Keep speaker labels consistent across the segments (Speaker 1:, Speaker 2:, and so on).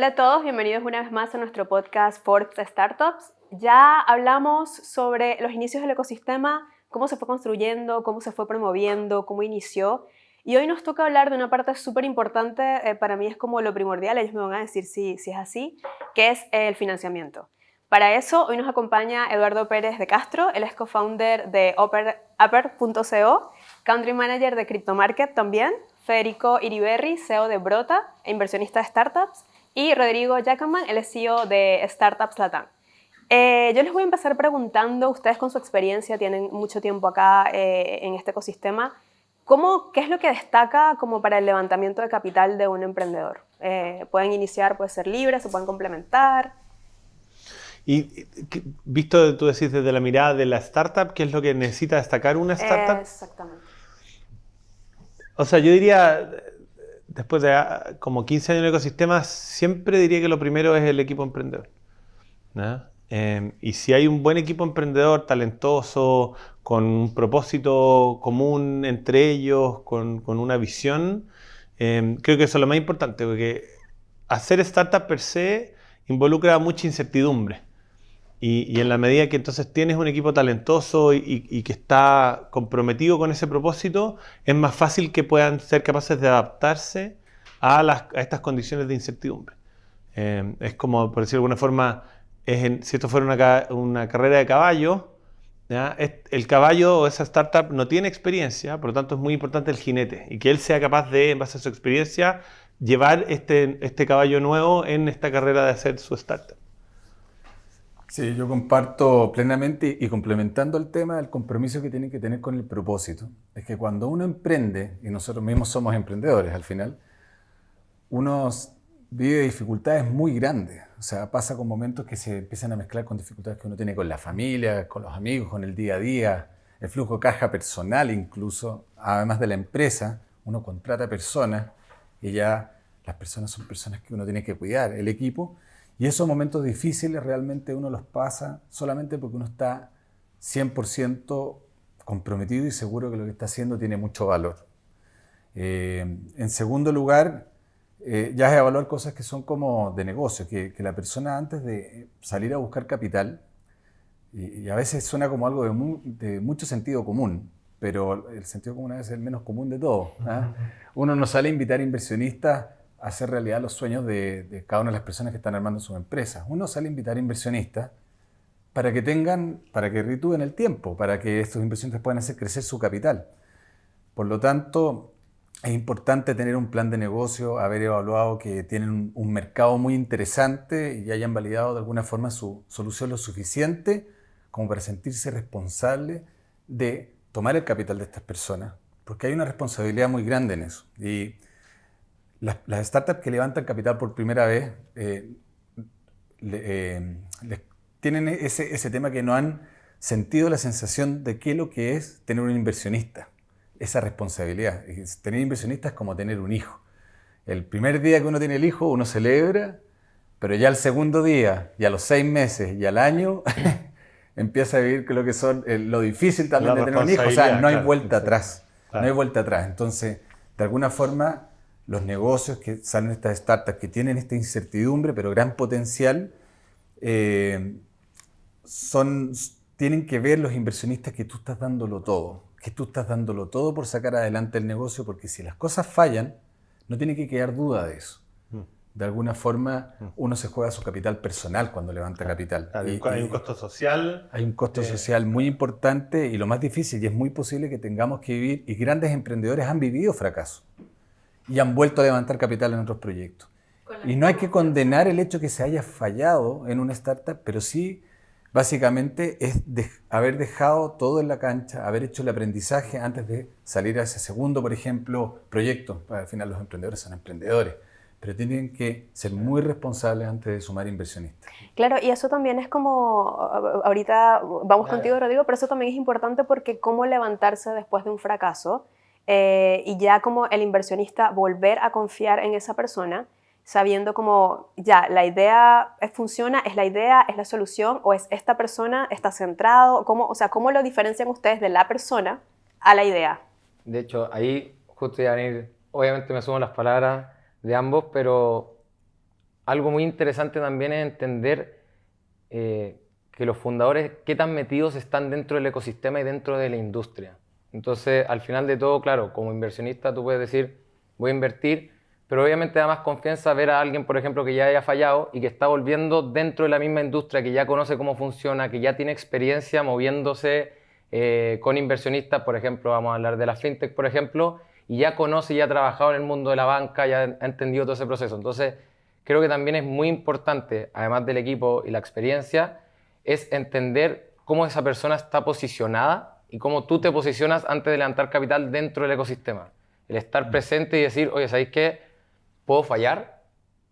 Speaker 1: Hola a todos, bienvenidos una vez más a nuestro podcast Forbes Startups. Ya hablamos sobre los inicios del ecosistema, cómo se fue construyendo, cómo se fue promoviendo, cómo inició. Y hoy nos toca hablar de una parte súper importante, para mí es como lo primordial, ellos me van a decir si es así, que es el financiamiento. Para eso, hoy nos acompaña Eduardo Pérez de Castro, él es co-founder de Upper.co, country manager de CryptoMarket también, Federico Iriberri, CEO de Brota e inversionista de startups, y Rodrigo Jackman, el CEO de Startups Latam. Yo les voy a empezar preguntando, ustedes con su experiencia tienen mucho tiempo acá en este ecosistema, ¿qué es lo que destaca como para el levantamiento de capital de un emprendedor? Pueden iniciar, puede ser libre, se pueden complementar.
Speaker 2: Y visto, tú decís, desde la mirada de la startup, ¿qué es lo que necesita destacar una startup?
Speaker 1: Exactamente.
Speaker 2: O sea, yo diría, después de como 15 años en el ecosistema, siempre diría que lo primero es el equipo emprendedor, ¿no? Y si hay un buen equipo emprendedor, talentoso, con un propósito común entre ellos, con una visión, creo que eso es lo más importante, porque hacer startup per se involucra mucha incertidumbre. Y en la medida que entonces tienes un equipo talentoso y que está comprometido con ese propósito, es más fácil que puedan ser capaces de adaptarse a estas condiciones de incertidumbre. Es como, por decirlo de alguna forma, si esto fuera una carrera de caballo, ¿ya? El caballo o esa startup no tiene experiencia, por lo tanto es muy importante el jinete y que él sea capaz de, en base a su experiencia, llevar este caballo nuevo en esta carrera de hacer su startup.
Speaker 3: Sí, yo comparto plenamente y complementando el tema del compromiso que tienen que tener con el propósito. Es que cuando uno emprende, y nosotros mismos somos emprendedores al final, uno vive dificultades muy grandes. O sea, pasa con momentos que se empiezan a mezclar con dificultades que uno tiene con la familia, con los amigos, con el día a día, el flujo de caja personal incluso, además de la empresa, uno contrata personas y ya las personas son personas que uno tiene que cuidar, el equipo. Y esos momentos difíciles realmente uno los pasa solamente porque uno está 100% comprometido y seguro que lo que está haciendo tiene mucho valor. En segundo lugar, ya es evaluar cosas que son como de negocio, que la persona antes de salir a buscar capital, y a veces suena como algo de mucho sentido común, pero el sentido común a veces es el menos común de todos, ¿ah? Uno no sale a invitar inversionistas a hacer realidad los sueños de cada una de las personas que están armando sus empresas. Uno sale a invitar inversionistas para que retúen el tiempo, para que estos inversionistas puedan hacer crecer su capital. Por lo tanto, es importante tener un plan de negocio, haber evaluado que tienen un mercado muy interesante y hayan validado de alguna forma su solución lo suficiente como para sentirse responsable de tomar el capital de estas personas, porque hay una responsabilidad muy grande en eso. Y las startups que levantan capital por primera vez tienen ese tema que no han sentido la sensación de qué es lo que es tener un inversionista, esa responsabilidad. Tener inversionistas es como tener un hijo. El primer día que uno tiene el hijo, uno celebra, pero ya el segundo día, y a los 6 meses, y al año, empieza a vivir lo que son lo difícil también de tener un hijo. O sea, no hay vuelta atrás.
Speaker 2: Claro.
Speaker 3: No hay vuelta atrás. Entonces, de alguna forma, los negocios que salen de estas startups, que tienen esta incertidumbre, pero gran potencial, tienen que ver los inversionistas que tú estás dándolo todo. Que tú estás dándolo todo por sacar adelante el negocio, porque si las cosas fallan, no tiene que quedar duda de eso. De alguna forma, uno se juega su capital personal cuando levanta capital.
Speaker 2: Hay un costo social.
Speaker 3: Hay un costo social muy importante y lo más difícil, y es muy posible que tengamos que vivir, y grandes emprendedores han vivido fracaso y han vuelto a levantar capital en otros proyectos. Y no hay que condenar el hecho que se haya fallado en una startup, pero sí, básicamente, es haber dejado todo en la cancha, haber hecho el aprendizaje antes de salir a ese segundo, por ejemplo, proyecto. Al final los emprendedores son emprendedores, pero tienen que ser muy responsables antes de sumar inversionistas.
Speaker 1: Claro, y eso también es como, ahorita vamos contigo, Rodrigo, pero eso también es importante porque cómo levantarse después de un fracaso y ya como el inversionista volver a confiar en esa persona, sabiendo como ya la idea funciona, es la idea, es la solución o es esta persona, está centrado, ¿cómo lo diferencian ustedes de la persona a la idea?
Speaker 4: De hecho, ahí justo iban a ir, obviamente me sumo las palabras de ambos, pero algo muy interesante también es entender que los fundadores, qué tan metidos están dentro del ecosistema y dentro de la industria. Entonces, al final de todo, claro, como inversionista tú puedes decir, voy a invertir, pero obviamente da más confianza ver a alguien, por ejemplo, que ya haya fallado y que está volviendo dentro de la misma industria, que ya conoce cómo funciona, que ya tiene experiencia moviéndose con inversionistas, por ejemplo, vamos a hablar de la fintech, por ejemplo, y ya conoce, ya ha trabajado en el mundo de la banca, ya ha entendido todo ese proceso. Entonces, creo que también es muy importante, además del equipo y la experiencia, es entender cómo esa persona está posicionada y cómo tú te posicionas antes de levantar capital dentro del ecosistema. El estar presente y decir, oye, ¿sabéis qué? Puedo fallar,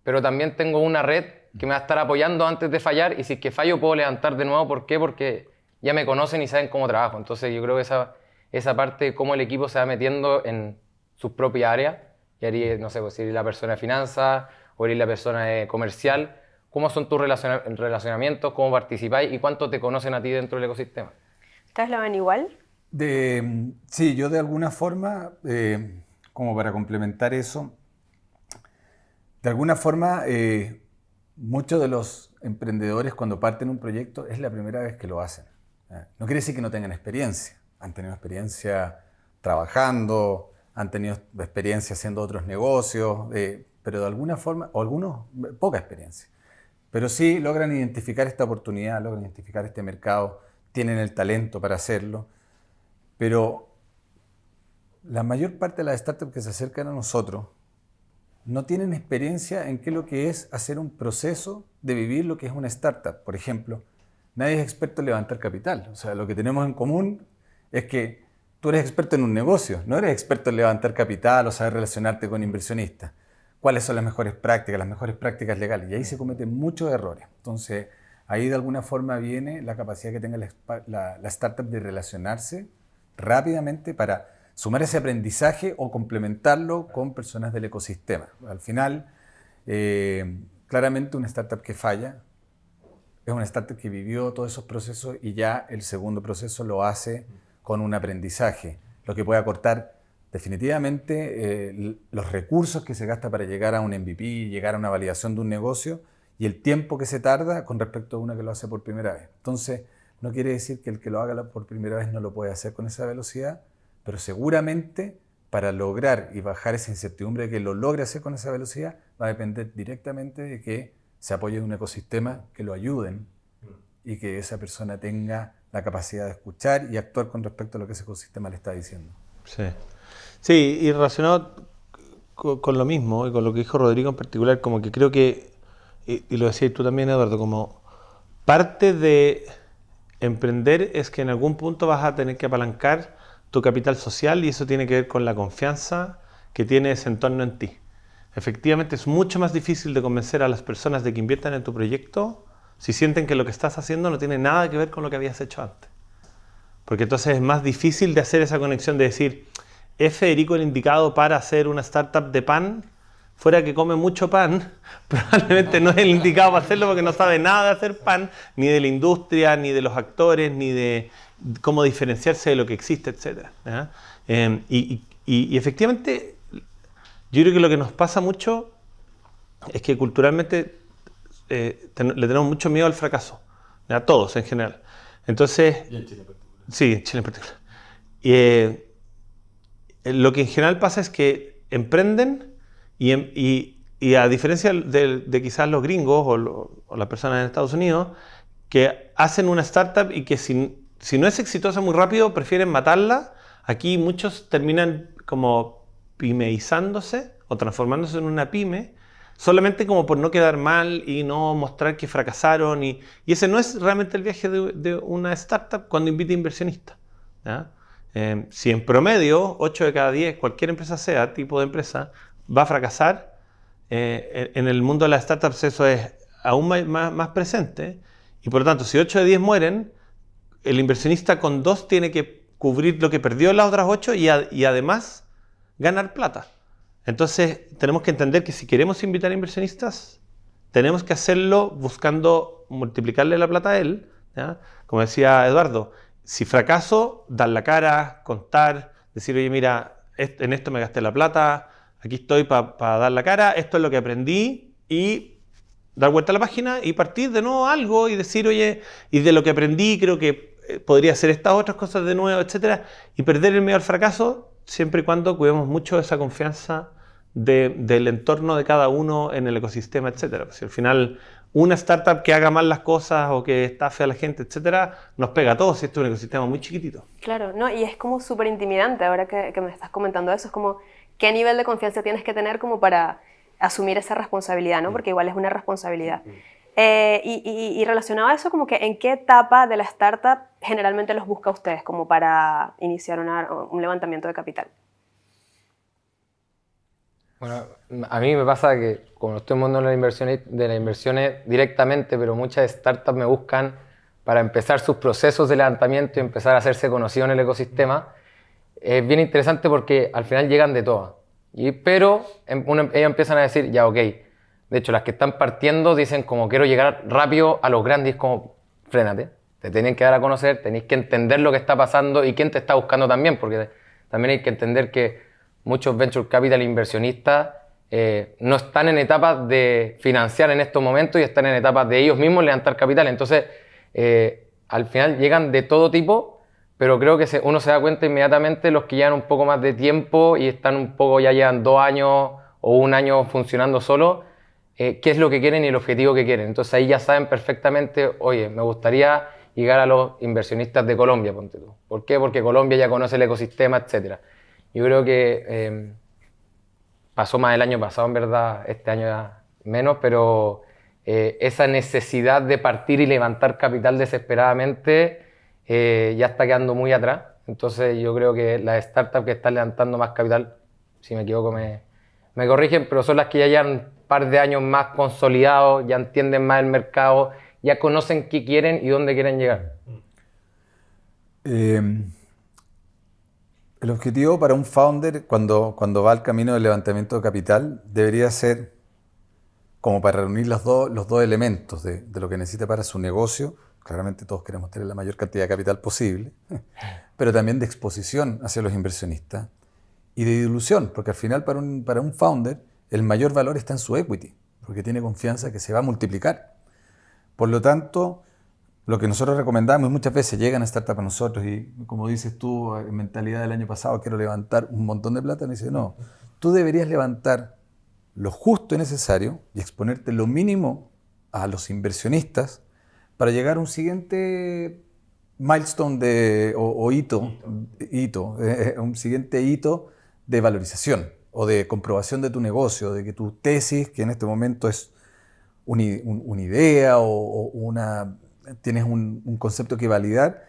Speaker 4: pero también tengo una red que me va a estar apoyando antes de fallar, y si es que fallo puedo levantar de nuevo. ¿Por qué? Porque ya me conocen y saben cómo trabajo. Entonces yo creo que esa parte de cómo el equipo se va metiendo en sus propias áreas, y haría, no sé, pues, si eres la persona de finanzas o eres la persona de comercial, cómo son tus relacionamientos, cómo participáis y cuánto te conocen a ti dentro del ecosistema.
Speaker 1: ¿Ustedes lo ven igual?
Speaker 3: Sí, yo de alguna forma, como para complementar eso, de alguna forma, muchos de los emprendedores cuando parten un proyecto es la primera vez que lo hacen. No quiere decir que no tengan experiencia. Han tenido experiencia trabajando, han tenido experiencia haciendo otros negocios, pero de alguna forma, o algunos, poca experiencia. Pero sí logran identificar esta oportunidad, logran identificar este mercado, tienen el talento para hacerlo. Pero la mayor parte de las startups que se acercan a nosotros no tienen experiencia en qué es lo que es hacer un proceso de vivir lo que es una startup. Por ejemplo, nadie es experto en levantar capital. O sea, lo que tenemos en común es que tú eres experto en un negocio, no eres experto en levantar capital o saber relacionarte con inversionistas. ¿Cuáles son las mejores prácticas legales? Y ahí se cometen muchos errores. Entonces, ahí de alguna forma viene la capacidad que tenga la startup de relacionarse rápidamente para sumar ese aprendizaje o complementarlo con personas del ecosistema. Al final, claramente una startup que falla es una startup que vivió todos esos procesos y ya el segundo proceso lo hace con un aprendizaje, lo que puede acortar definitivamente los recursos que se gasta para llegar a un MVP, llegar a una validación de un negocio y el tiempo que se tarda con respecto a una que lo hace por primera vez. Entonces, no quiere decir que el que lo haga por primera vez no lo puede hacer con esa velocidad, pero seguramente para lograr y bajar esa incertidumbre de que lo logre hacer con esa velocidad va a depender directamente de que se apoye en un ecosistema que lo ayuden y que esa persona tenga la capacidad de escuchar y actuar con respecto a lo que ese ecosistema le está diciendo.
Speaker 2: Sí. Sí, y relacionado con lo mismo y con lo que dijo Rodrigo en particular, como que creo que, y lo decías tú también, Eduardo, como parte de emprender es que en algún punto vas a tener que apalancar tu capital social y eso tiene que ver con la confianza que tiene ese entorno en ti. Efectivamente es mucho más difícil de convencer a las personas de que inviertan en tu proyecto si sienten que lo que estás haciendo no tiene nada que ver con lo que habías hecho antes. Porque entonces es más difícil de hacer esa conexión de decir, ¿es Federico el indicado para hacer una startup de pan? Fuera que come mucho pan, probablemente no es el indicado para hacerlo porque no sabe nada de hacer pan, ni de la industria, ni de los actores, ni de cómo diferenciarse de lo que existe, etc. Y efectivamente, yo creo que lo que nos pasa mucho es que culturalmente le tenemos mucho miedo al fracaso, a todos en general. Entonces,
Speaker 3: Y en Chile en particular.
Speaker 2: Sí, en Chile en particular. Lo que en general pasa es que emprenden y a diferencia de quizás los gringos o las personas en Estados Unidos, que hacen una startup y que si no es exitosa muy rápido, prefieren matarla, aquí muchos terminan como pimeizándose o transformándose en una pyme, solamente como por no quedar mal y no mostrar que fracasaron. Y ese no es realmente el viaje de una startup cuando invita inversionistas, ¿ya? Si en promedio, 8 de cada 10, cualquier empresa sea, tipo de empresa, va a fracasar, en el mundo de las startups eso es aún más presente. Y por lo tanto, si 8 de 10 mueren, el inversionista con 2 tiene que cubrir lo que perdió en las otras 8 y además ganar plata. Entonces, tenemos que entender que si queremos invitar inversionistas, tenemos que hacerlo buscando multiplicarle la plata a él, ¿ya? Como decía Eduardo, si fracaso, dar la cara, contar, decir, oye, mira, en esto me gasté la plata, aquí estoy para dar la cara, esto es lo que aprendí y dar vuelta a la página y partir de nuevo algo y decir, oye, y de lo que aprendí creo que podría hacer estas otras cosas de nuevo, etcétera, y perder el miedo al fracaso siempre y cuando cuidemos mucho esa confianza del entorno de cada uno en el ecosistema, etcétera. Si al final una startup que haga mal las cosas o que estafe a la gente, etcétera, nos pega a todos, y esto es un ecosistema muy chiquitito.
Speaker 1: Claro, ¿no? Y es como súper intimidante ahora que me estás comentando eso, es como qué nivel de confianza tienes que tener como para asumir esa responsabilidad, ¿no? Porque igual es una responsabilidad. Y relacionado a eso, como que ¿en qué etapa de la startup generalmente los busca ustedes como para iniciar un levantamiento de capital?
Speaker 4: Bueno, a mí me pasa que, como no estoy en el mundo de las inversiones directamente, pero muchas startups me buscan para empezar sus procesos de levantamiento y empezar a hacerse conocidos en el ecosistema. Es bien interesante porque al final llegan de todas. Pero ellos empiezan a decir, ya, ok. De hecho, las que están partiendo dicen como quiero llegar rápido a los grandes, como frénate. Te tienen que dar a conocer, tenéis que entender lo que está pasando y quién te está buscando también, porque también hay que entender que muchos venture capital inversionistas no están en etapas de financiar en estos momentos y están en etapas de ellos mismos levantar capital. Entonces, al final llegan de todo tipo, pero creo que uno se da cuenta inmediatamente los que llevan un poco más de tiempo y están un poco, ya llevan 2 años o 1 año funcionando solo, qué es lo que quieren y el objetivo que quieren. Entonces ahí ya saben perfectamente, oye, me gustaría llegar a los inversionistas de Colombia, ponte tú. ¿Por qué? Porque Colombia ya conoce el ecosistema, etcétera. Yo creo que pasó más el año pasado, en verdad, este año ya menos, pero esa necesidad de partir y levantar capital desesperadamente ya está quedando muy atrás. Entonces yo creo que las startups que están levantando más capital, si me equivoco me corrigen, pero son las que ya llevan un par de años más consolidados, ya entienden más el mercado, ya conocen qué quieren y dónde quieren llegar.
Speaker 3: El objetivo para un founder cuando va al camino del levantamiento de capital debería ser como para reunir los dos elementos de lo que necesita para su negocio. Claramente todos queremos tener la mayor cantidad de capital posible, pero también de exposición hacia los inversionistas y de dilución, porque al final para un founder el mayor valor está en su equity, porque tiene confianza que se va a multiplicar. Por lo tanto, lo que nosotros recomendamos, y muchas veces llegan a startups a nosotros y como dices tú, en mentalidad del año pasado, quiero levantar un montón de plata, me dice, no, tú deberías levantar lo justo y necesario y exponerte lo mínimo a los inversionistas para llegar a un siguiente milestone o hito, un siguiente hito de valorización o de comprobación de tu negocio, de que tu tesis, que en este momento es una idea o tienes un concepto que validar,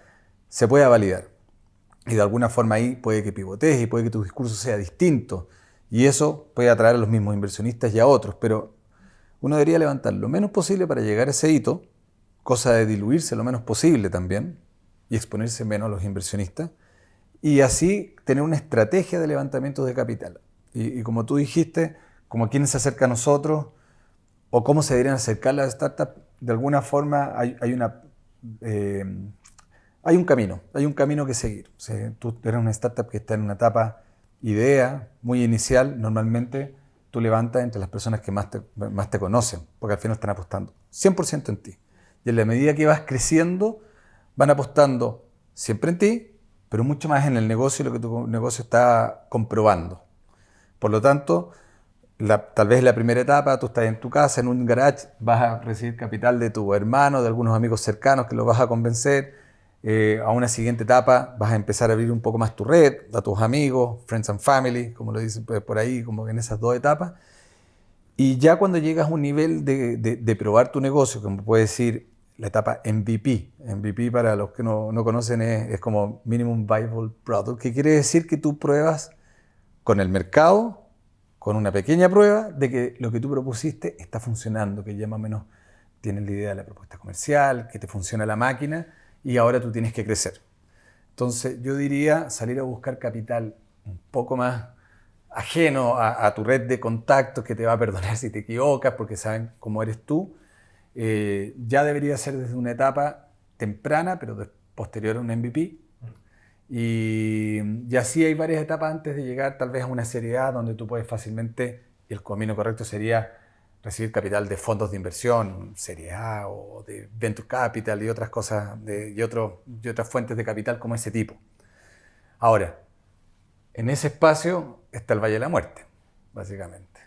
Speaker 3: se pueda validar. Y de alguna forma ahí puede que pivotees y puede que tu discurso sea distinto. Y eso puede atraer a los mismos inversionistas y a otros. Pero uno debería levantar lo menos posible para llegar a ese hito, cosa de diluirse lo menos posible también y exponerse menos a los inversionistas. Y así tener una estrategia de levantamiento de capital. Y como tú dijiste, como quién se acerca a nosotros o cómo se deberían acercar las startups, de alguna forma hay un camino que seguir. O sea, tú eres una startup que está en una etapa idea, muy inicial, normalmente tú levantas entre las personas que más te conocen, porque al final están apostando 100% en ti. Y en la medida que vas creciendo, van apostando siempre en ti, pero mucho más en el negocio y lo que tu negocio está comprobando. Por lo tanto, tal vez la primera etapa, tú estás en tu casa, en un garage, vas a recibir capital de tu hermano, de algunos amigos cercanos que los vas a convencer. A una siguiente etapa vas a empezar a abrir un poco más tu red, a tus amigos, friends and family, como lo dicen por ahí, como en esas 2 etapas. Y ya cuando llegas a un nivel de probar tu negocio, como puede decir la etapa MVP. MVP para los que no conocen es como Minimum Viable Product, que quiere decir que tú pruebas con el mercado, con una pequeña prueba de que lo que tú propusiste está funcionando, que ya más o menos tienes la idea de la propuesta comercial, que te funciona la máquina y ahora tú tienes que crecer. Entonces yo diría salir a buscar capital un poco más ajeno a tu red de contactos que te va a perdonar si te equivocas porque saben cómo eres tú. Ya debería ser desde una etapa temprana, pero posterior a un MVP. Y así hay varias etapas antes de llegar tal vez a una seriedad donde tú puedes fácilmente, y el camino correcto sería recibir capital de fondos de inversión, Serie A o de Venture Capital y otras cosas, y otras fuentes de capital como ese tipo. Ahora, en ese espacio está el Valle de la Muerte, básicamente.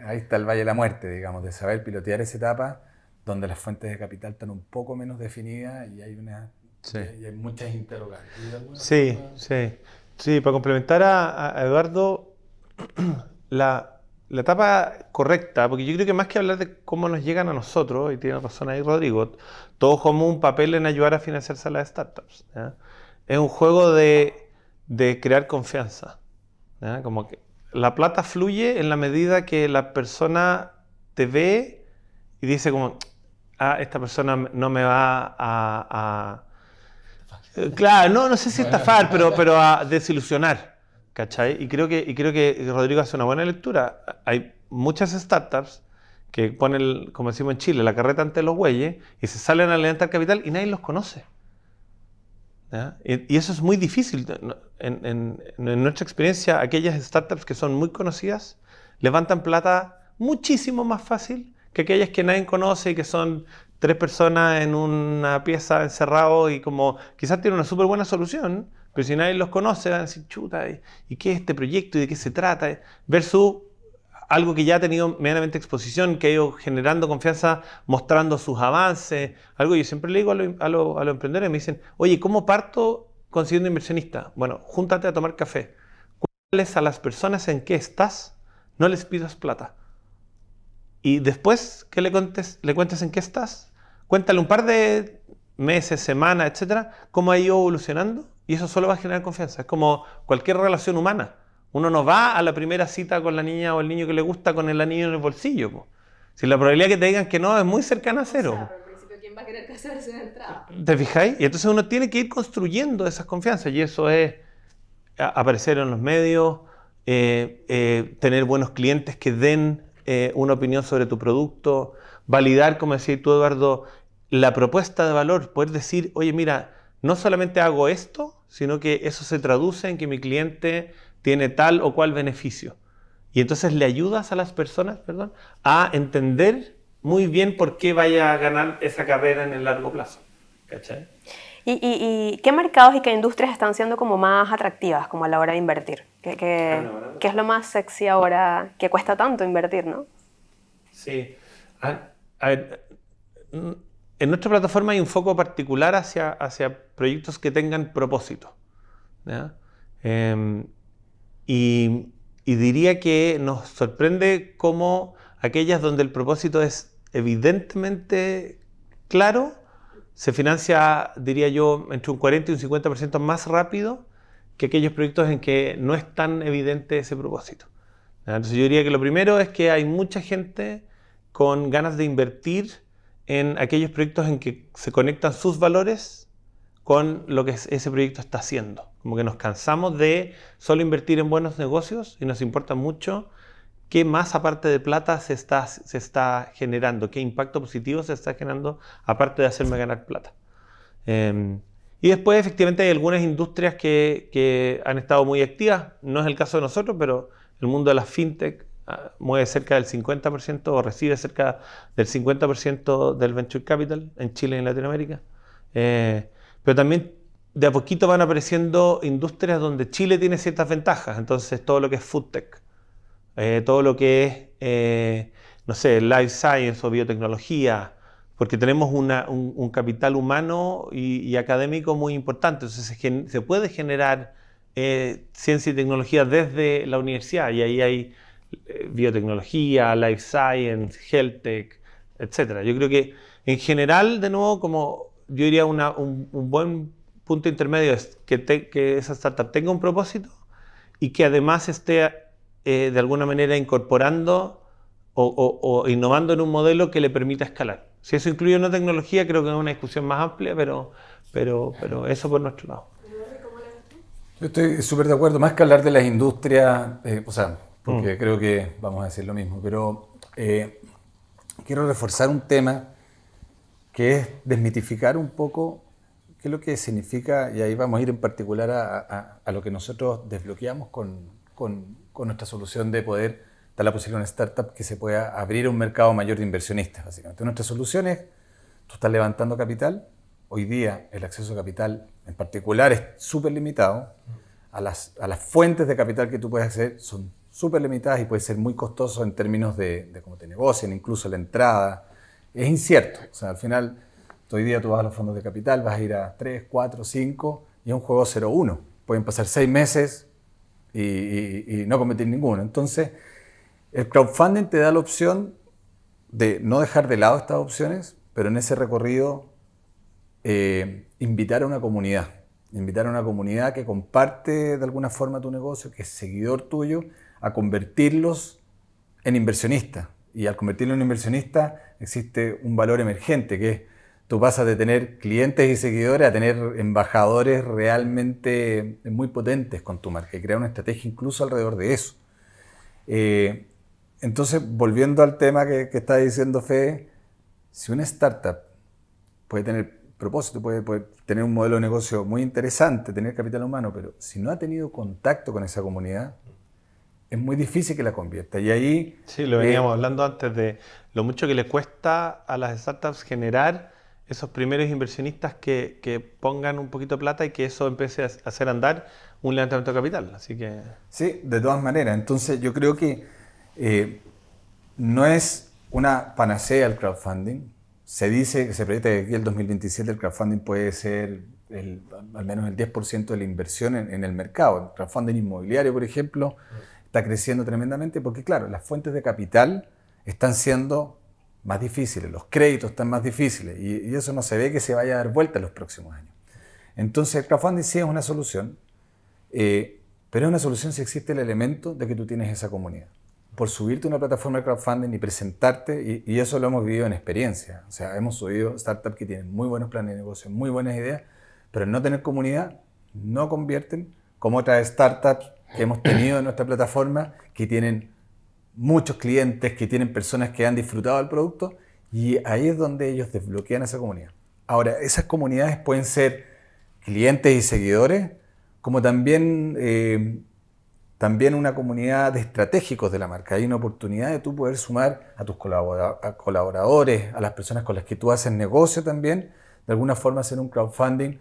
Speaker 3: Ahí está el Valle de la Muerte, digamos, de saber pilotear esa etapa donde las fuentes de capital están un poco menos definidas y hay muchas interrogantes.
Speaker 2: Sí, para complementar a Eduardo, la etapa correcta, porque yo creo que más que hablar de cómo nos llegan a nosotros, y tiene razón ahí Rodrigo, todos como un papel en ayudar a financiarse a las startups, ¿ya? Es un juego de crear confianza, ¿ya? Como que la plata fluye en la medida que la persona te ve y dice como, esta persona no me va a claro, no sé si estafar, pero a desilusionar, ¿cachai? Y creo que Rodrigo hace una buena lectura. Hay muchas startups que ponen, como decimos en Chile, la carreta ante los bueyes y se salen a levantar capital y nadie los conoce, ¿ya? Y eso es muy difícil. En nuestra experiencia, aquellas startups que son muy conocidas levantan plata muchísimo más fácil que aquellas que nadie conoce y que son 3 personas en una pieza encerrado y como quizás tienen una súper buena solución, pero si nadie los conoce van a decir, chuta, ¿y qué es este proyecto? ¿Y de qué se trata? Versus algo que ya ha tenido medianamente exposición, que ha ido generando confianza, mostrando sus avances. Algo yo siempre le digo a los emprendedores, me dicen, oye, ¿cómo parto consiguiendo inversionista? Bueno, júntate a tomar café. Cuéntales a las personas en qué estás, no les pidas plata. Y después que le cuentes en qué estás, cuéntale un par de meses, semanas, etcétera, cómo ha ido evolucionando y eso solo va a generar confianza. Es como cualquier relación humana. Uno no va a la primera cita con la niña o el niño que le gusta con el anillo en el bolsillo, po. Si la probabilidad que te digan que no es muy cercana a cero.
Speaker 1: O sea, pero al principio, ¿quién va a querer casarse de entrada?
Speaker 2: ¿Te fijáis? Y entonces uno tiene que ir construyendo esas confianzas y eso es aparecer en los medios, tener buenos clientes que den una opinión sobre tu producto, validar, como decías tú, Eduardo, la propuesta de valor, poder decir, oye, mira, no solamente hago esto, sino que eso se traduce en que mi cliente tiene tal o cual beneficio. Y entonces le ayudas a las personas, a entender muy bien por qué vaya a ganar esa carrera en el largo plazo. ¿Cachai?
Speaker 1: ¿Y qué mercados y qué industrias están siendo como más atractivas como a la hora de invertir? ¿Qué es lo más sexy ahora que cuesta tanto invertir, no?
Speaker 2: Sí. A ver, en nuestra plataforma hay un foco particular hacia proyectos que tengan propósito, ¿ya? Y diría que nos sorprende cómo aquellas donde el propósito es evidentemente claro, se financia, diría yo, entre un 40 y un 50% más rápido que aquellos proyectos en que no es tan evidente ese propósito. Entonces yo diría que lo primero es que hay mucha gente con ganas de invertir en aquellos proyectos en que se conectan sus valores con lo que ese proyecto está haciendo. Como que nos cansamos de solo invertir en buenos negocios y nos importa mucho qué más aparte de plata se está generando, qué impacto positivo se está generando aparte de hacerme ganar plata. Y después efectivamente hay algunas industrias que han estado muy activas, no es el caso de nosotros, pero el mundo de las fintech mueve cerca del 50% o recibe cerca del 50% del venture capital en Chile y en Latinoamérica. Pero también de a poquito van apareciendo industrias donde Chile tiene ciertas ventajas, entonces todo lo que es food tech, todo lo que es, no sé, life science o biotecnología, porque tenemos un capital humano y académico muy importante, entonces se puede generar ciencia y tecnología desde la universidad y ahí hay biotecnología, life science, health tech, etc. Yo creo que en general, de nuevo, como yo diría un buen punto intermedio es que esa startup tenga un propósito y que además esté de alguna manera incorporando o innovando en un modelo que le permita escalar. Si eso incluye una tecnología, creo que es una discusión más amplia, pero eso por nuestro lado.
Speaker 3: Yo estoy súper de acuerdo, más que hablar de las industrias, porque creo que vamos a decir lo mismo, pero quiero reforzar un tema que es desmitificar un poco qué es lo que significa, y ahí vamos a ir en particular a lo que nosotros desbloqueamos con nuestra solución de poder da la posibilidad a una startup que se pueda abrir a un mercado mayor de inversionistas, básicamente. Nuestra solución es, tú estás levantando capital, hoy día el acceso a capital en particular es súper limitado, a las fuentes de capital que tú puedes acceder son súper limitadas y puede ser muy costoso en términos de cómo te negocian, incluso la entrada. Es incierto. O sea, al final, hoy día tú vas a los fondos de capital, vas a ir a 3, 4, 5 y es un juego 0-1. Pueden pasar 6 meses y no cometer ninguno. Entonces, el crowdfunding te da la opción de no dejar de lado estas opciones, pero en ese recorrido invitar a una comunidad. Invitar a una comunidad que comparte de alguna forma tu negocio, que es seguidor tuyo, a convertirlos en inversionistas. Y al convertirlos en inversionistas existe un valor emergente, que es tú pasas de tener clientes y seguidores a tener embajadores realmente muy potentes con tu marca y crear una estrategia incluso alrededor de eso. Entonces, volviendo al tema que está diciendo Fede, si una startup puede tener propósito, puede tener un modelo de negocio muy interesante, tener capital humano, pero si no ha tenido contacto con esa comunidad, es muy difícil que la convierta. Y ahí...
Speaker 2: Sí, lo veníamos hablando antes de lo mucho que le cuesta a las startups generar esos primeros inversionistas que pongan un poquito de plata y que eso empiece a hacer andar un levantamiento de capital. Así que...
Speaker 3: Sí, de todas maneras. Entonces yo creo que no es una panacea el crowdfunding. Se dice que se proyecta que aquí el 2027 el crowdfunding puede ser al menos el 10% de la inversión en el mercado. El crowdfunding inmobiliario, por ejemplo, está creciendo tremendamente porque, claro, las fuentes de capital están siendo más difíciles, los créditos están más difíciles y eso no se ve que se vaya a dar vuelta en los próximos años. Entonces el crowdfunding sí es una solución, pero es una solución si existe el elemento de que tú tienes esa comunidad. Por subirte a una plataforma de crowdfunding y presentarte, y eso lo hemos vivido en experiencia. O sea, hemos subido startups que tienen muy buenos planes de negocio, muy buenas ideas, pero al no tener comunidad no convierten, como otras startups que hemos tenido en nuestra plataforma, que tienen muchos clientes, que tienen personas que han disfrutado del producto, y ahí es donde ellos desbloquean esa comunidad. Ahora, esas comunidades pueden ser clientes y seguidores, como también una comunidad de estratégicos de la marca. Hay una oportunidad de tú poder sumar a tus colaboradores, a las personas con las que tú haces negocio también, de alguna forma hacer un crowdfunding,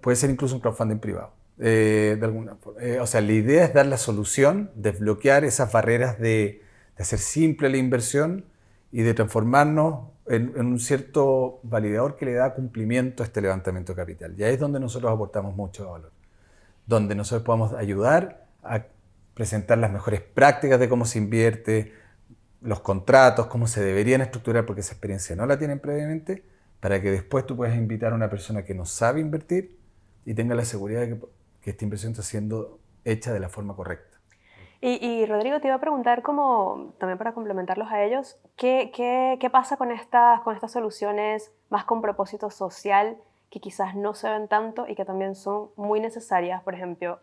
Speaker 3: puede ser incluso un crowdfunding privado. De alguna forma. O sea, la idea es dar la solución, desbloquear esas barreras de hacer simple la inversión y de transformarnos en un cierto validador que le da cumplimiento a este levantamiento de capital. Y ahí es donde nosotros aportamos mucho valor, donde nosotros podemos ayudar a presentar las mejores prácticas de cómo se invierte, los contratos, cómo se deberían estructurar, porque esa experiencia no la tienen previamente, para que después tú puedas invitar a una persona que no sabe invertir y tenga la seguridad de que esta inversión está siendo hecha de la forma correcta.
Speaker 1: Y Rodrigo, te iba a preguntar, también para complementarlos a ellos, ¿qué pasa con estas soluciones más con propósito social que quizás no se ven tanto y que también son muy necesarias? Por ejemplo,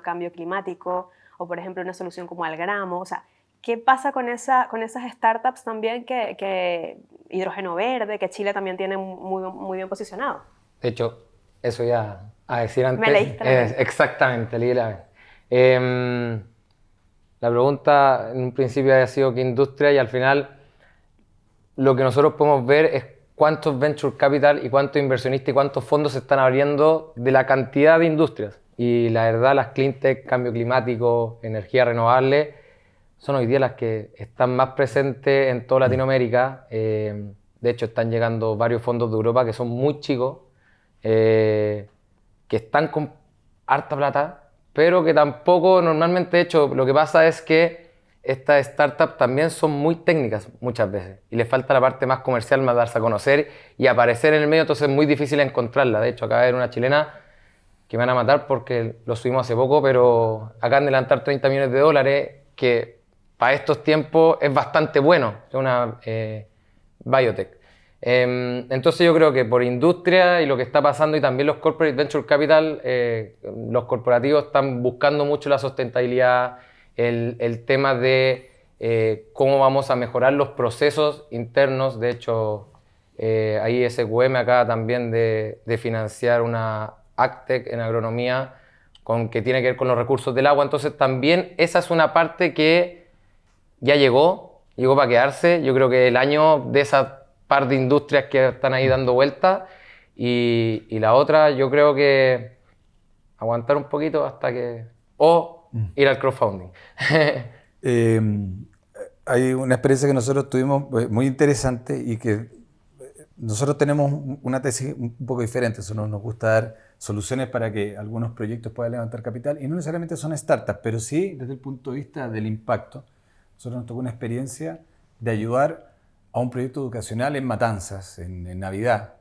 Speaker 1: cambio climático o, por ejemplo, una solución como Algramo. O sea, ¿qué pasa con esas startups también que hidrógeno verde, que Chile también tiene muy bien posicionado?
Speaker 4: De hecho, eso ya a decir antes.
Speaker 1: Me leíste la mente.
Speaker 4: Exactamente, leí la mente. La pregunta en un principio había sido qué industria y al final lo que nosotros podemos ver es cuántos venture capital y cuántos inversionistas y cuántos fondos se están abriendo de la cantidad de industrias. Y la verdad, las cleantech, cambio climático, energía renovable, son hoy día las que están más presentes en toda Latinoamérica. De hecho, están llegando varios fondos de Europa que son muy chicos, que están con harta plata, pero que tampoco normalmente, de hecho, lo que pasa es que estas startups también son muy técnicas muchas veces y les falta la parte más comercial, más darse a conocer y aparecer en el medio, entonces es muy difícil encontrarla. De hecho, acaba de haber una chilena que me van a matar porque lo subimos hace poco, pero acaban de levantar $30 millones, que para estos tiempos es bastante bueno, es una biotech. Entonces yo creo que por industria y lo que está pasando y también los corporate venture capital, los corporativos están buscando mucho la sustentabilidad, el tema de cómo vamos a mejorar los procesos internos. De hecho, ahí SQM acaba también de financiar una AgTech en agronomía que tiene que ver con los recursos del agua. Entonces también esa es una parte que ya llegó para quedarse. Yo creo que el año de esa par de industrias que están ahí dando vueltas y la otra, yo creo que aguantar un poquito hasta que... o ir al crowdfunding.
Speaker 3: Hay una experiencia que nosotros tuvimos muy interesante y que nosotros tenemos una tesis un poco diferente. Nosotros nos gusta dar soluciones para que algunos proyectos puedan levantar capital y no necesariamente son startups, pero sí desde el punto de vista del impacto. Nosotros nos tocó una experiencia de ayudar a un proyecto educacional en Matanzas, en Navidad,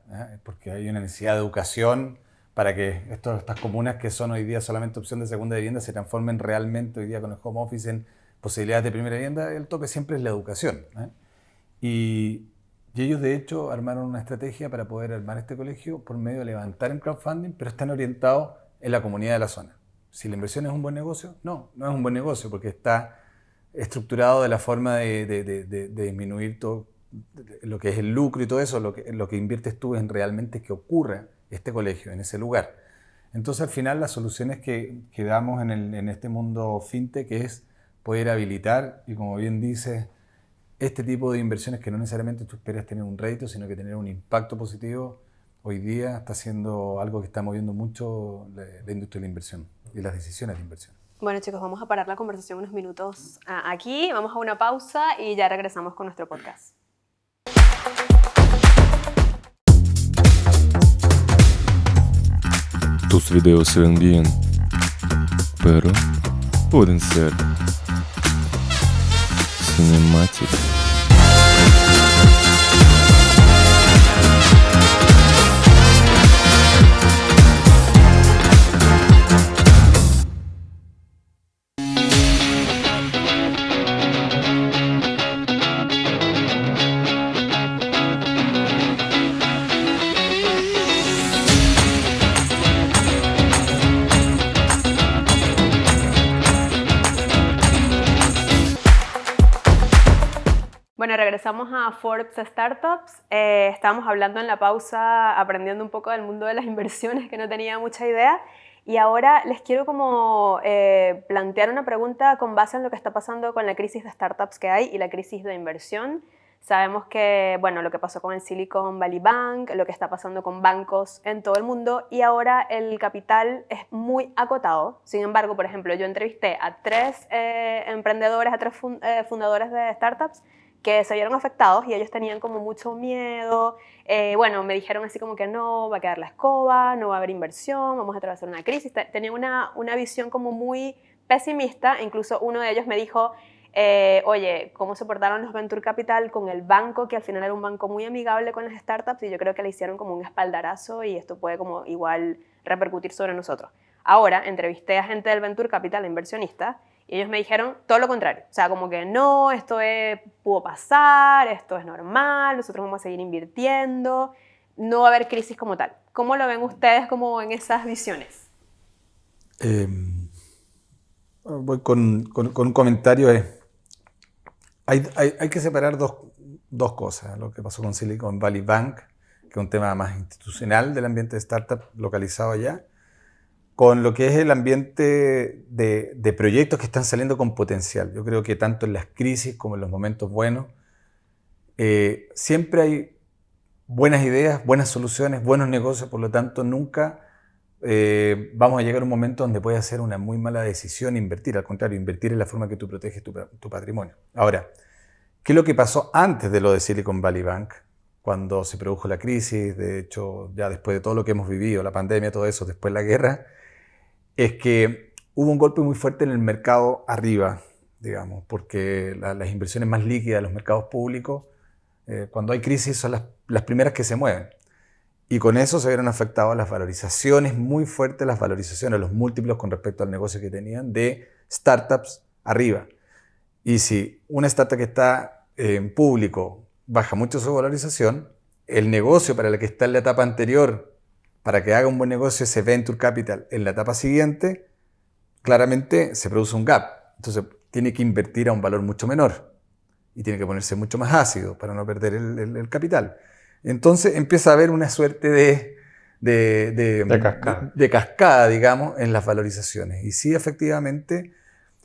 Speaker 3: porque hay una necesidad de educación para que estas comunas que son hoy día solamente opción de segunda vivienda se transformen realmente hoy día con el home office en posibilidades de primera vivienda. El tope siempre es la educación. Y ellos de hecho armaron una estrategia para poder armar este colegio por medio de levantar en crowdfunding, pero están orientados en la comunidad de la zona. Si la inversión es un buen negocio, no es un buen negocio porque está estructurado de la forma de disminuir todo lo que es el lucro y todo eso. Lo que inviertes tú es realmente que ocurra este colegio en ese lugar. Entonces al final las soluciones que damos en este mundo fintech es poder habilitar y, como bien dices, este tipo de inversiones que no necesariamente tú esperas tener un rédito, sino que tener un impacto positivo, hoy día está siendo algo que está moviendo mucho la industria de la inversión y las decisiones de inversión.
Speaker 1: Bueno, chicos, vamos a parar la conversación unos minutos aquí, vamos a una pausa y ya regresamos con nuestro podcast.
Speaker 5: Tus videos se ven bien, pero pueden ser cinematic.
Speaker 1: Bueno, regresamos a Forbes Startups. Estábamos hablando en la pausa, aprendiendo un poco del mundo de las inversiones, que no tenía mucha idea. Y ahora les quiero como plantear una pregunta con base en lo que está pasando con la crisis de startups que hay y la crisis de inversión. Sabemos que, bueno, lo que pasó con el Silicon Valley Bank, lo que está pasando con bancos en todo el mundo, y ahora el capital es muy acotado. Sin embargo, por ejemplo, yo entrevisté a 3 emprendedores, a 3 fundadores de startups que se vieron afectados y ellos tenían como mucho miedo. Bueno, me dijeron así como que no, va a quedar la escoba, no va a haber inversión, vamos a atravesar una crisis. Tenían una visión como muy pesimista. Incluso uno de ellos me dijo, oye, ¿cómo se portaron los Venture Capital con el banco, que al final era un banco muy amigable con las startups? Y yo creo que le hicieron como un espaldarazo y esto puede como igual repercutir sobre nosotros. Ahora, entrevisté a gente del Venture Capital, inversionistas, y ellos me dijeron todo lo contrario. O sea, como que no, pudo pasar, esto es normal, nosotros vamos a seguir invirtiendo, no va a haber crisis como tal. ¿Cómo lo ven ustedes como en esas visiones?
Speaker 3: Voy con un comentario. Hay que separar dos cosas. Lo que pasó con Silicon Valley Bank, que es un tema más institucional del ambiente de startup localizado allá, con lo que es el ambiente de proyectos que están saliendo con potencial. Yo creo que tanto en las crisis como en los momentos buenos, siempre hay buenas ideas, buenas soluciones, buenos negocios, por lo tanto nunca vamos a llegar a un momento donde puede ser una muy mala decisión invertir. Al contrario, invertir es la forma que tú proteges tu patrimonio. Ahora, ¿qué es lo que pasó antes de lo de Silicon Valley Bank? Cuando se produjo la crisis, de hecho, ya después de todo lo que hemos vivido, la pandemia, todo eso, después la guerra, es que hubo un golpe muy fuerte en el mercado arriba, digamos, porque las inversiones más líquidas de los mercados públicos, cuando hay crisis, son las primeras que se mueven. Y con eso se vieron afectadas las valorizaciones, muy fuertes las valorizaciones, los múltiplos con respecto al negocio que tenían de startups arriba. Y si una startup que está en público baja mucho su valorización, el negocio para el que está en la etapa anterior, para que haga un buen negocio ese venture capital en la etapa siguiente, claramente se produce un gap. Entonces tiene que invertir a un valor mucho menor y tiene que ponerse mucho más ácido para no perder el capital. Entonces empieza a haber una suerte de cascada, digamos, en las valorizaciones. Y sí, efectivamente,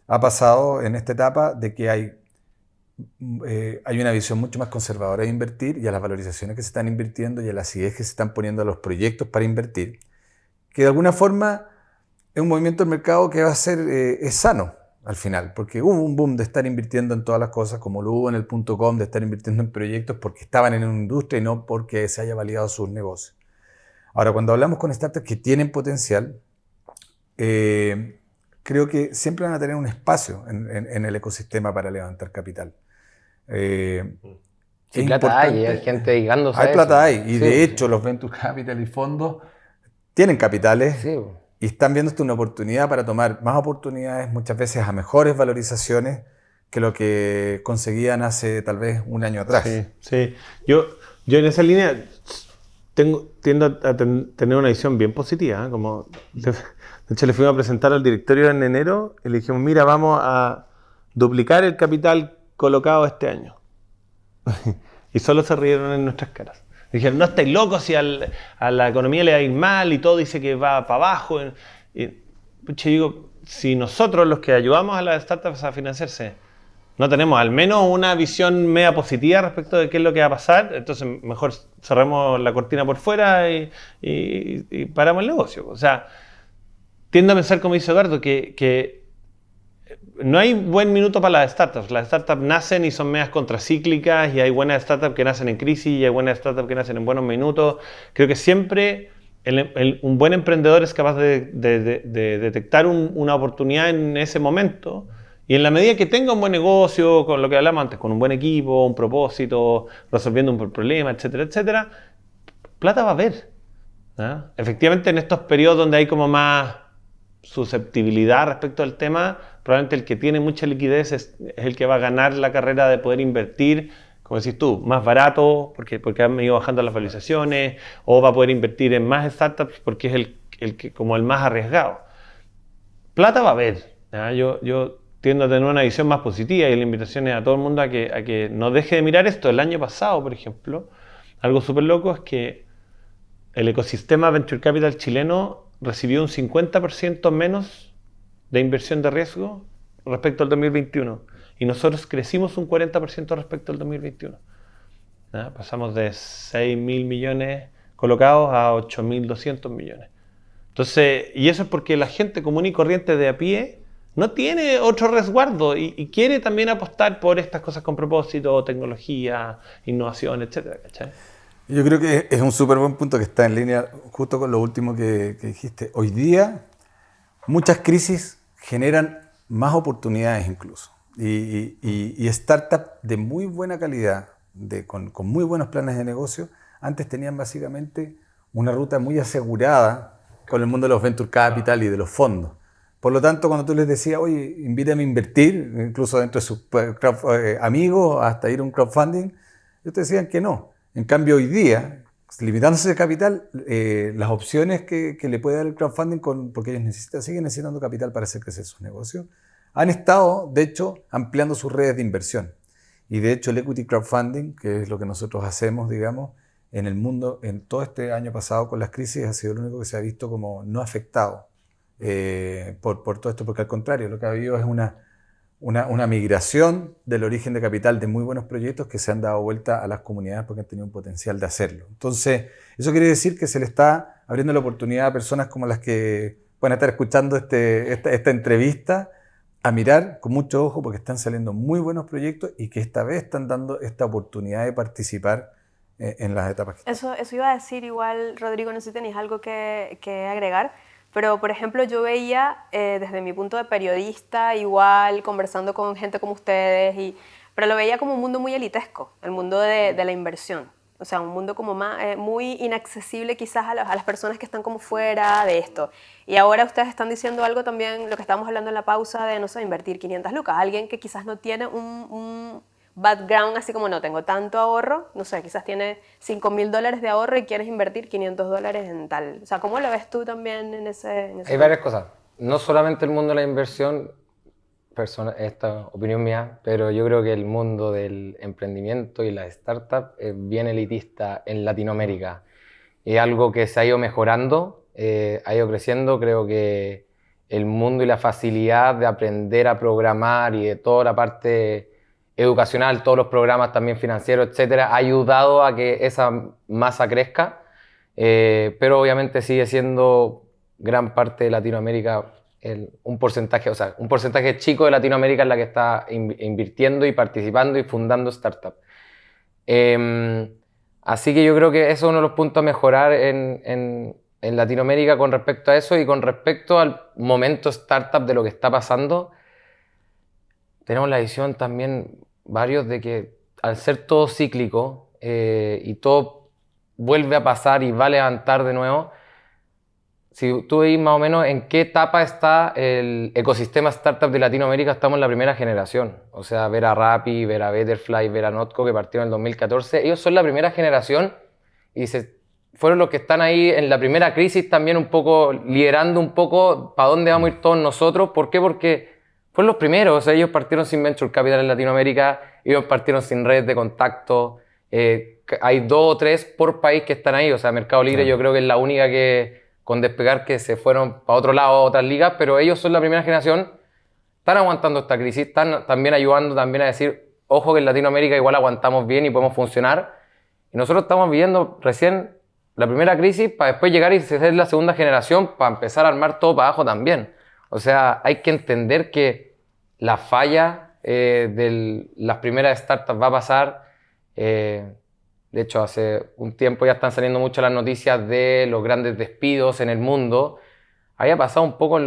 Speaker 3: ha pasado en esta etapa de que hay hay una visión mucho más conservadora de invertir y a las valorizaciones que se están invirtiendo y a la acidez que se están poniendo a los proyectos para invertir, que de alguna forma es un movimiento del mercado que va a ser es sano al final, porque hubo un boom de estar invirtiendo en todas las cosas, como lo hubo en el .com, de estar invirtiendo en proyectos porque estaban en una industria y no porque se haya validado sus negocios. Ahora, cuando hablamos con startups que tienen potencial, creo que siempre van a tener un espacio en el ecosistema para levantar capital.
Speaker 4: Sí, plata hay gente dedicándose a eso.
Speaker 3: Hay plata hay, y
Speaker 4: Sí,
Speaker 3: de hecho los venture capital y fondos tienen capitales
Speaker 4: sí.
Speaker 3: y están viendo esto una oportunidad para tomar más oportunidades, muchas veces a mejores valorizaciones que lo que conseguían hace tal vez un año atrás.
Speaker 2: Sí, sí. Yo en esa línea tiendo a tener una visión bien positiva, ¿eh? Como, de hecho, le fuimos a presentar al directorio en enero y le dijimos, mira, vamos a duplicar el capital colocado este año. Y solo se rieron en nuestras caras. Dijeron, no estáis locos si a la economía le va a ir mal y todo dice que va para abajo. Pucha, digo, si nosotros los que ayudamos a las startups a financiarse no tenemos al menos una visión media positiva respecto de qué es lo que va a pasar, entonces mejor cerremos la cortina por fuera y paramos el negocio. O sea, tiendo a pensar, como dice Eduardo, que no hay buen minuto para las startups. Las startups nacen y son medias contracíclicas y hay buenas startups que nacen en crisis y hay buenas startups que nacen en buenos minutos. Creo que siempre un buen emprendedor es capaz de detectar una oportunidad en ese momento y en la medida que tenga un buen negocio, con lo que hablamos antes, con un buen equipo, un propósito, resolviendo un problema, etcétera, etcétera, plata va a haber, ¿no? Efectivamente, en estos periodos donde hay como más susceptibilidad respecto al tema, probablemente el que tiene mucha liquidez es el que va a ganar la carrera de poder invertir, como decís tú, más barato, porque han ido bajando las valorizaciones, o va a poder invertir en más startups porque es como el más arriesgado. Plata va a haber, ¿ya? Yo tiendo a tener una visión más positiva y la invitación es a todo el mundo a que no deje de mirar esto. El año pasado, por ejemplo, algo súper loco es que el ecosistema Venture Capital chileno recibió un 50% menos de inversión de riesgo respecto al 2021. Y nosotros crecimos un 40% respecto al 2021. ¿Ya? Pasamos de 6.000 millones colocados a 8.200 millones. Entonces, y eso es porque la gente común y corriente de a pie no tiene otro resguardo y quiere también apostar por estas cosas con propósito, tecnología, innovación, etcétera, ¿cachai?
Speaker 3: Yo creo que es un súper buen punto que está en línea justo con lo último que dijiste. Hoy día muchas crisis generan más oportunidades incluso. Y startups de muy buena calidad, con muy buenos planes de negocio, antes tenían básicamente una ruta muy asegurada con el mundo de los venture capital y de los fondos. Por lo tanto, cuando tú les decías, oye, invítame a invertir, incluso dentro de sus amigos, hasta ir a un crowdfunding, ellos te decían que no. En cambio, hoy día, limitándose de capital, las opciones que le puede dar el crowdfunding, porque ellos siguen necesitando capital para hacer crecer sus negocios, han estado, de hecho, ampliando sus redes de inversión. Y de hecho, el equity crowdfunding, que es lo que nosotros hacemos, digamos, en el mundo, en todo este año pasado con las crisis, ha sido lo único que se ha visto como no afectado por todo esto, porque al contrario, lo que ha habido es una migración del origen de capital de muy buenos proyectos que se han dado vuelta a las comunidades porque han tenido un potencial de hacerlo. Entonces, eso quiere decir que se le está abriendo la oportunidad a personas como las que pueden estar escuchando esta entrevista a mirar con mucho ojo porque están saliendo muy buenos proyectos y que esta vez están dando esta oportunidad de participar en las etapas.
Speaker 1: Eso iba a decir igual, Rodrigo, no sé si tenéis algo que agregar. Pero, por ejemplo, yo veía desde mi punto de periodista, igual conversando con gente como ustedes, pero lo veía como un mundo muy elitesco, el mundo de la inversión. O sea, un mundo como muy inaccesible quizás a las personas que están como fuera de esto. Y ahora ustedes están diciendo algo también, lo que estábamos hablando en la pausa, de, no sé, invertir 500 lucas. Alguien que quizás no tiene un background así como no tengo tanto ahorro, no sé, quizás tiene $5.000 de ahorro y quieres invertir $500 en tal. O sea, ¿cómo lo ves tú también en ese
Speaker 4: Hay varias cosas. No solamente el mundo de la inversión, esta opinión mía, pero yo creo que el mundo del emprendimiento y la startup es bien elitista en Latinoamérica. Es algo que se ha ido mejorando, ha ido creciendo. Creo que el mundo y la facilidad de aprender a programar y de toda la parte educacional, todos los programas también financieros, etcétera, ha ayudado a que esa masa crezca, pero obviamente sigue siendo gran parte de Latinoamérica, un porcentaje chico de Latinoamérica es la que está invirtiendo y participando y fundando startups. Así que yo creo que eso es uno de los puntos a mejorar en Latinoamérica con respecto a eso y con respecto al momento startup de lo que está pasando. Tenemos la visión también varios de que al ser todo cíclico y todo vuelve a pasar y va a levantar de nuevo, si tú veis más o menos en qué etapa está el ecosistema startup de Latinoamérica, estamos en la primera generación. O sea, ver a Rappi, ver a Betterfly, ver a Notco, que partieron en el 2014, ellos son la primera generación y fueron los que están ahí en la primera crisis también un poco, liderando un poco para dónde vamos a ir todos nosotros. ¿Por qué? Porque fueron los primeros. O sea, ellos partieron sin venture capital en Latinoamérica, ellos partieron sin redes de contacto. Hay 2 o 3 por país que están ahí. O sea, Mercado Libre yo creo que es la única que con Despegar que se fueron para otro lado, a otras ligas, pero ellos son la primera generación, están aguantando esta crisis, están también ayudando también a decir, ojo que en Latinoamérica igual aguantamos bien y podemos funcionar. Y nosotros estamos viviendo recién la primera crisis para después llegar y ser la segunda generación para empezar a armar todo para abajo también. O sea, hay que entender que la falla de las primeras startups va a pasar. De hecho, hace un tiempo ya están saliendo muchas las noticias de los grandes despidos en el mundo. Había pasado un poco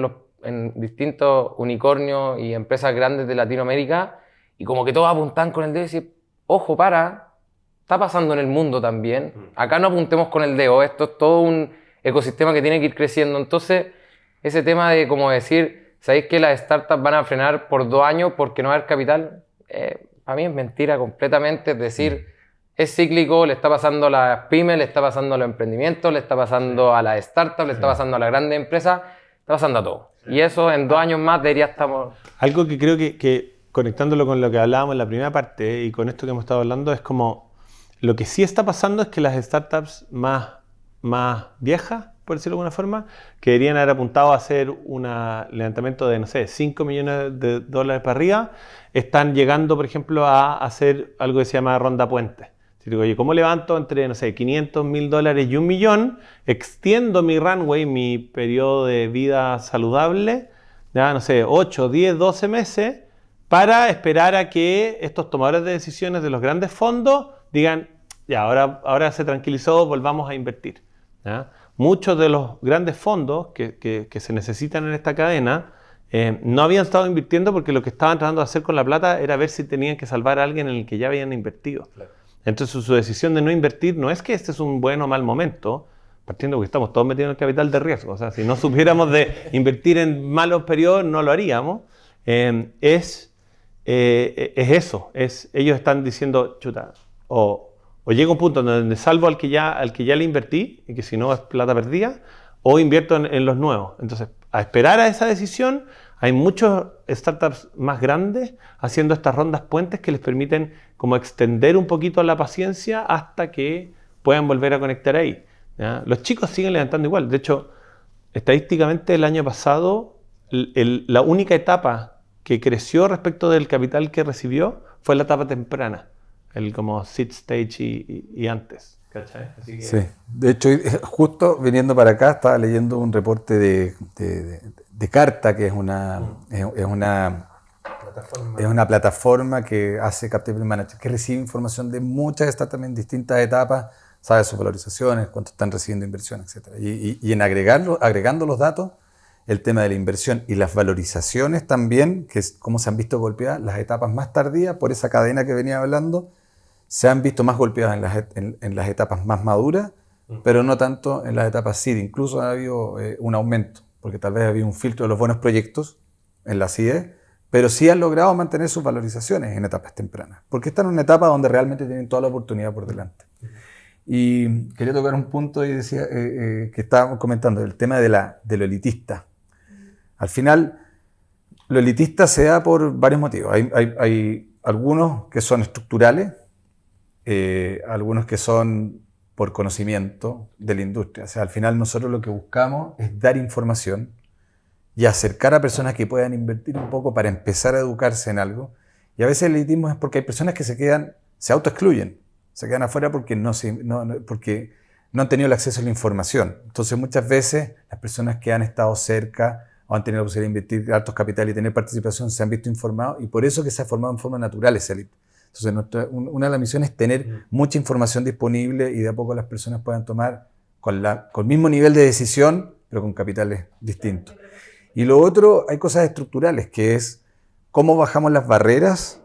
Speaker 4: en distintos unicornios y empresas grandes de Latinoamérica y como que todos apuntan con el dedo y dicen, ojo, está pasando en el mundo también. Acá no apuntemos con el dedo, esto es todo un ecosistema que tiene que ir creciendo. Entonces, ese tema de como decir, ¿sabéis que las startups van a frenar por 2 años porque no va a haber capital? Para mí es mentira completamente, es decir, es cíclico, le está pasando a las pymes, le está pasando a los emprendimientos, le está pasando a las startups, le está pasando a las grandes empresas, está pasando a todo. Y eso en 2 años más debería estamos...
Speaker 2: Algo que creo que conectándolo con lo que hablábamos en la primera parte y con esto que hemos estado hablando, es como lo que sí está pasando es que las startups más viejas, por decirlo de alguna forma, que deberían haber apuntado a hacer un levantamiento de, no sé, $5 millones para arriba, están llegando, por ejemplo, a hacer algo que se llama ronda puente. Si digo, oye, ¿cómo levanto entre, no sé, $500,000 y $1 millón? Extiendo mi runway, mi periodo de vida saludable, ya, no sé, 8, 10, 12 meses, para esperar a que estos tomadores de decisiones de los grandes fondos digan, ya, ahora se tranquilizó, volvamos a invertir. ¿Ya? Muchos de los grandes fondos que se necesitan en esta cadena no habían estado invirtiendo porque lo que estaban tratando de hacer con la plata era ver si tenían que salvar a alguien en el que ya habían invertido. Claro. Entonces su decisión de no invertir no es que este es un buen o mal momento, partiendo porque estamos todos metidos en el capital de riesgo. O sea, si no supiéramos de invertir en malos periodos, no lo haríamos. Es eso. Ellos están diciendo, chuta, o llega un punto donde salvo al que ya le invertí, y que si no es plata perdida, o invierto en los nuevos. Entonces, a esperar a esa decisión, hay muchos startups más grandes haciendo estas rondas puentes que les permiten como extender un poquito la paciencia hasta que puedan volver a conectar ahí. ¿Ya? Los chicos siguen levantando igual. De hecho, estadísticamente el año pasado, la única etapa que creció respecto del capital que recibió fue la etapa temprana, el como seed stage y antes. ¿Cachai? Así que... Sí,
Speaker 3: de hecho, justo viniendo para acá, estaba leyendo un reporte de Carta, que es una plataforma que hace Captable Manager, que recibe información de muchas startups en distintas etapas, sabe sus valorizaciones, cuánto están recibiendo inversión, etc. Y en agregando los datos, el tema de la inversión y las valorizaciones también, que es cómo se han visto golpeadas las etapas más tardías por esa cadena que venía hablando, se han visto más golpeadas en las etapas más maduras, pero no tanto en las etapas seed. Incluso ha habido un aumento, porque tal vez había un filtro de los buenos proyectos en la seed, pero sí han logrado mantener sus valorizaciones en etapas tempranas, porque están en una etapa donde realmente tienen toda la oportunidad por delante. Y quería tocar un punto y decía, que estábamos comentando, el tema de lo elitista. Al final, lo elitista se da por varios motivos. Hay algunos que son estructurales, algunos que son por conocimiento de la industria. O sea, al final nosotros lo que buscamos es dar información y acercar a personas que puedan invertir un poco para empezar a educarse en algo. Y a veces el elitismo es porque hay personas que se autoexcluyen, se quedan afuera porque porque no han tenido el acceso a la información. Entonces muchas veces las personas que han estado cerca o han tenido la posibilidad de invertir altos capitales y tener participación se han visto informados y por eso que se ha formado en forma natural esa élite. Entonces una de las misiones es tener mucha información disponible y de a poco las personas puedan tomar con el mismo nivel de decisión, pero con capitales distintos. Y lo otro, hay cosas estructurales, que es cómo bajamos las barreras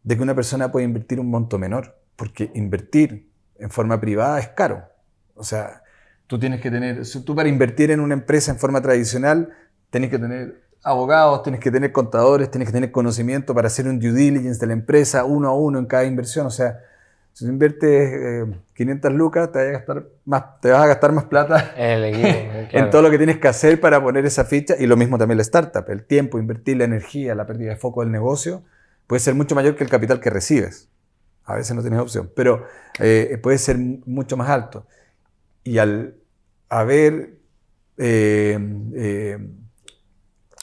Speaker 3: de que una persona pueda invertir un monto menor. Porque invertir en forma privada es caro. O sea, tú para invertir en una empresa en forma tradicional, tienes que tener abogados, tienes que tener contadores, tienes que tener conocimiento para hacer un due diligence de la empresa, uno a uno en cada inversión. O sea, si tú inviertes 500 lucas, te vas a gastar más plata
Speaker 4: El equipo,
Speaker 3: en
Speaker 4: claro.
Speaker 3: todo lo que tienes que hacer para poner esa ficha. Y lo mismo también la startup. El tiempo, invertir, la energía, la pérdida de foco del negocio, puede ser mucho mayor que el capital que recibes. A veces no tienes opción, pero puede ser mucho más alto. Y al haber en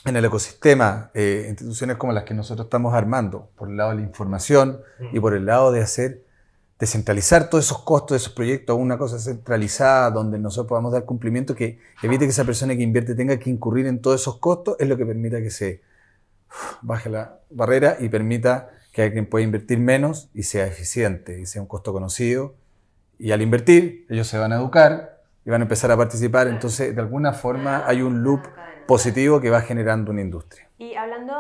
Speaker 3: el ecosistema instituciones como las que nosotros estamos armando, por el lado de la información y por el lado de descentralizar todos esos costos de esos proyectos a una cosa centralizada donde nosotros podamos dar cumplimiento que evite que esa persona que invierte tenga que incurrir en todos esos costos, es lo que permita que se baje la barrera y permita que alguien pueda invertir menos y sea eficiente y sea un costo conocido. Y al invertir, ellos se van a educar y van a empezar a participar. Entonces, de alguna forma, hay un loop positivo que va generando una industria.
Speaker 1: Y hablando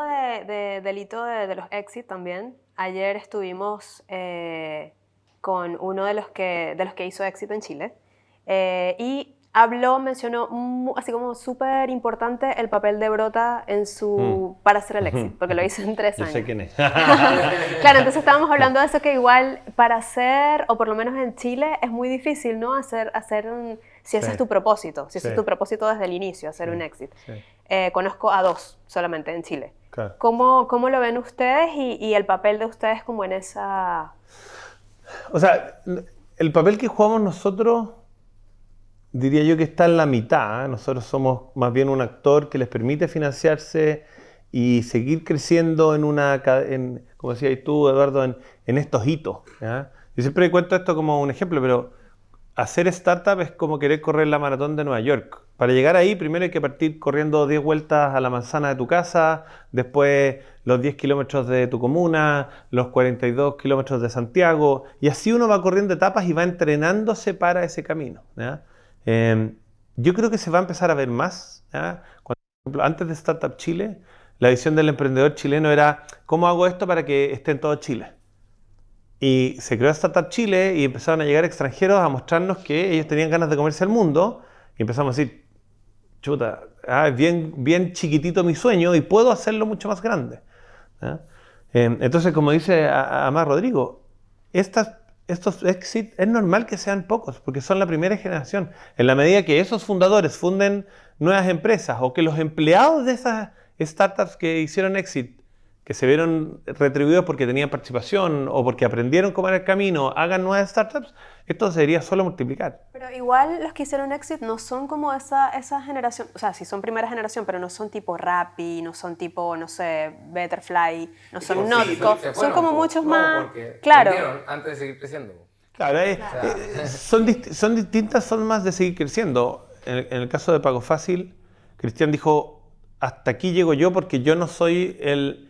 Speaker 1: del hito de los exit también, ayer estuvimos con uno de los que hizo éxito en Chile y mencionó así como súper importante el papel de Brota para hacer el exit, porque lo hizo en 3 años.
Speaker 2: Yo sé quién es.
Speaker 1: Claro, entonces estábamos hablando de eso, que igual para hacer, o por lo menos en Chile, es muy difícil, ¿no? Si ese es tu propósito, si ese es tu propósito desde el inicio, hacer un exit.
Speaker 2: Sí.
Speaker 1: Conozco a 2 solamente en Chile.
Speaker 2: Claro.
Speaker 1: ¿Cómo lo ven ustedes y el papel de ustedes como en esa...?
Speaker 2: O sea, el papel que jugamos nosotros, diría yo que está en la mitad. Nosotros somos más bien un actor que les permite financiarse y seguir creciendo como decías tú, Eduardo, en estos hitos, ¿ya? Yo siempre cuento esto como un ejemplo, pero hacer startup es como querer correr la maratón de Nueva York. Para llegar ahí, primero hay que partir corriendo 10 vueltas a la manzana de tu casa, después los 10 kilómetros de tu comuna, los 42 kilómetros de Santiago, y así uno va corriendo etapas y va entrenándose para ese camino, ¿ya? Yo creo que se va a empezar a ver más, ¿ya? Por ejemplo, antes de Startup Chile, la visión del emprendedor chileno era ¿cómo hago esto para que esté en todo Chile? Y se creó Startup Chile y empezaron a llegar extranjeros a mostrarnos que ellos tenían ganas de comerse el mundo y empezamos a decir, chuta, es bien chiquitito mi sueño y puedo hacerlo mucho más grande, ¿ya? Entonces, como dice Amar Rodrigo, estos exit es normal que sean pocos, porque son la primera generación. En la medida que esos fundadores funden nuevas empresas o que los empleados de esas startups que hicieron exit, que se vieron retribuidos porque tenían participación o porque aprendieron cómo era el camino, hagan nuevas startups, esto se debería solo multiplicar.
Speaker 1: Pero igual los que hicieron exit no son como esa generación, o sea, sí son primera generación, pero no son tipo Rappi, no son tipo, no sé, Betterfly, no son Notco, son como muchos más, claro.
Speaker 4: Antes de seguir creciendo.
Speaker 2: Claro, son distintas formas de seguir creciendo. En el caso de Pago Fácil, Cristian dijo, hasta aquí llego yo porque yo no soy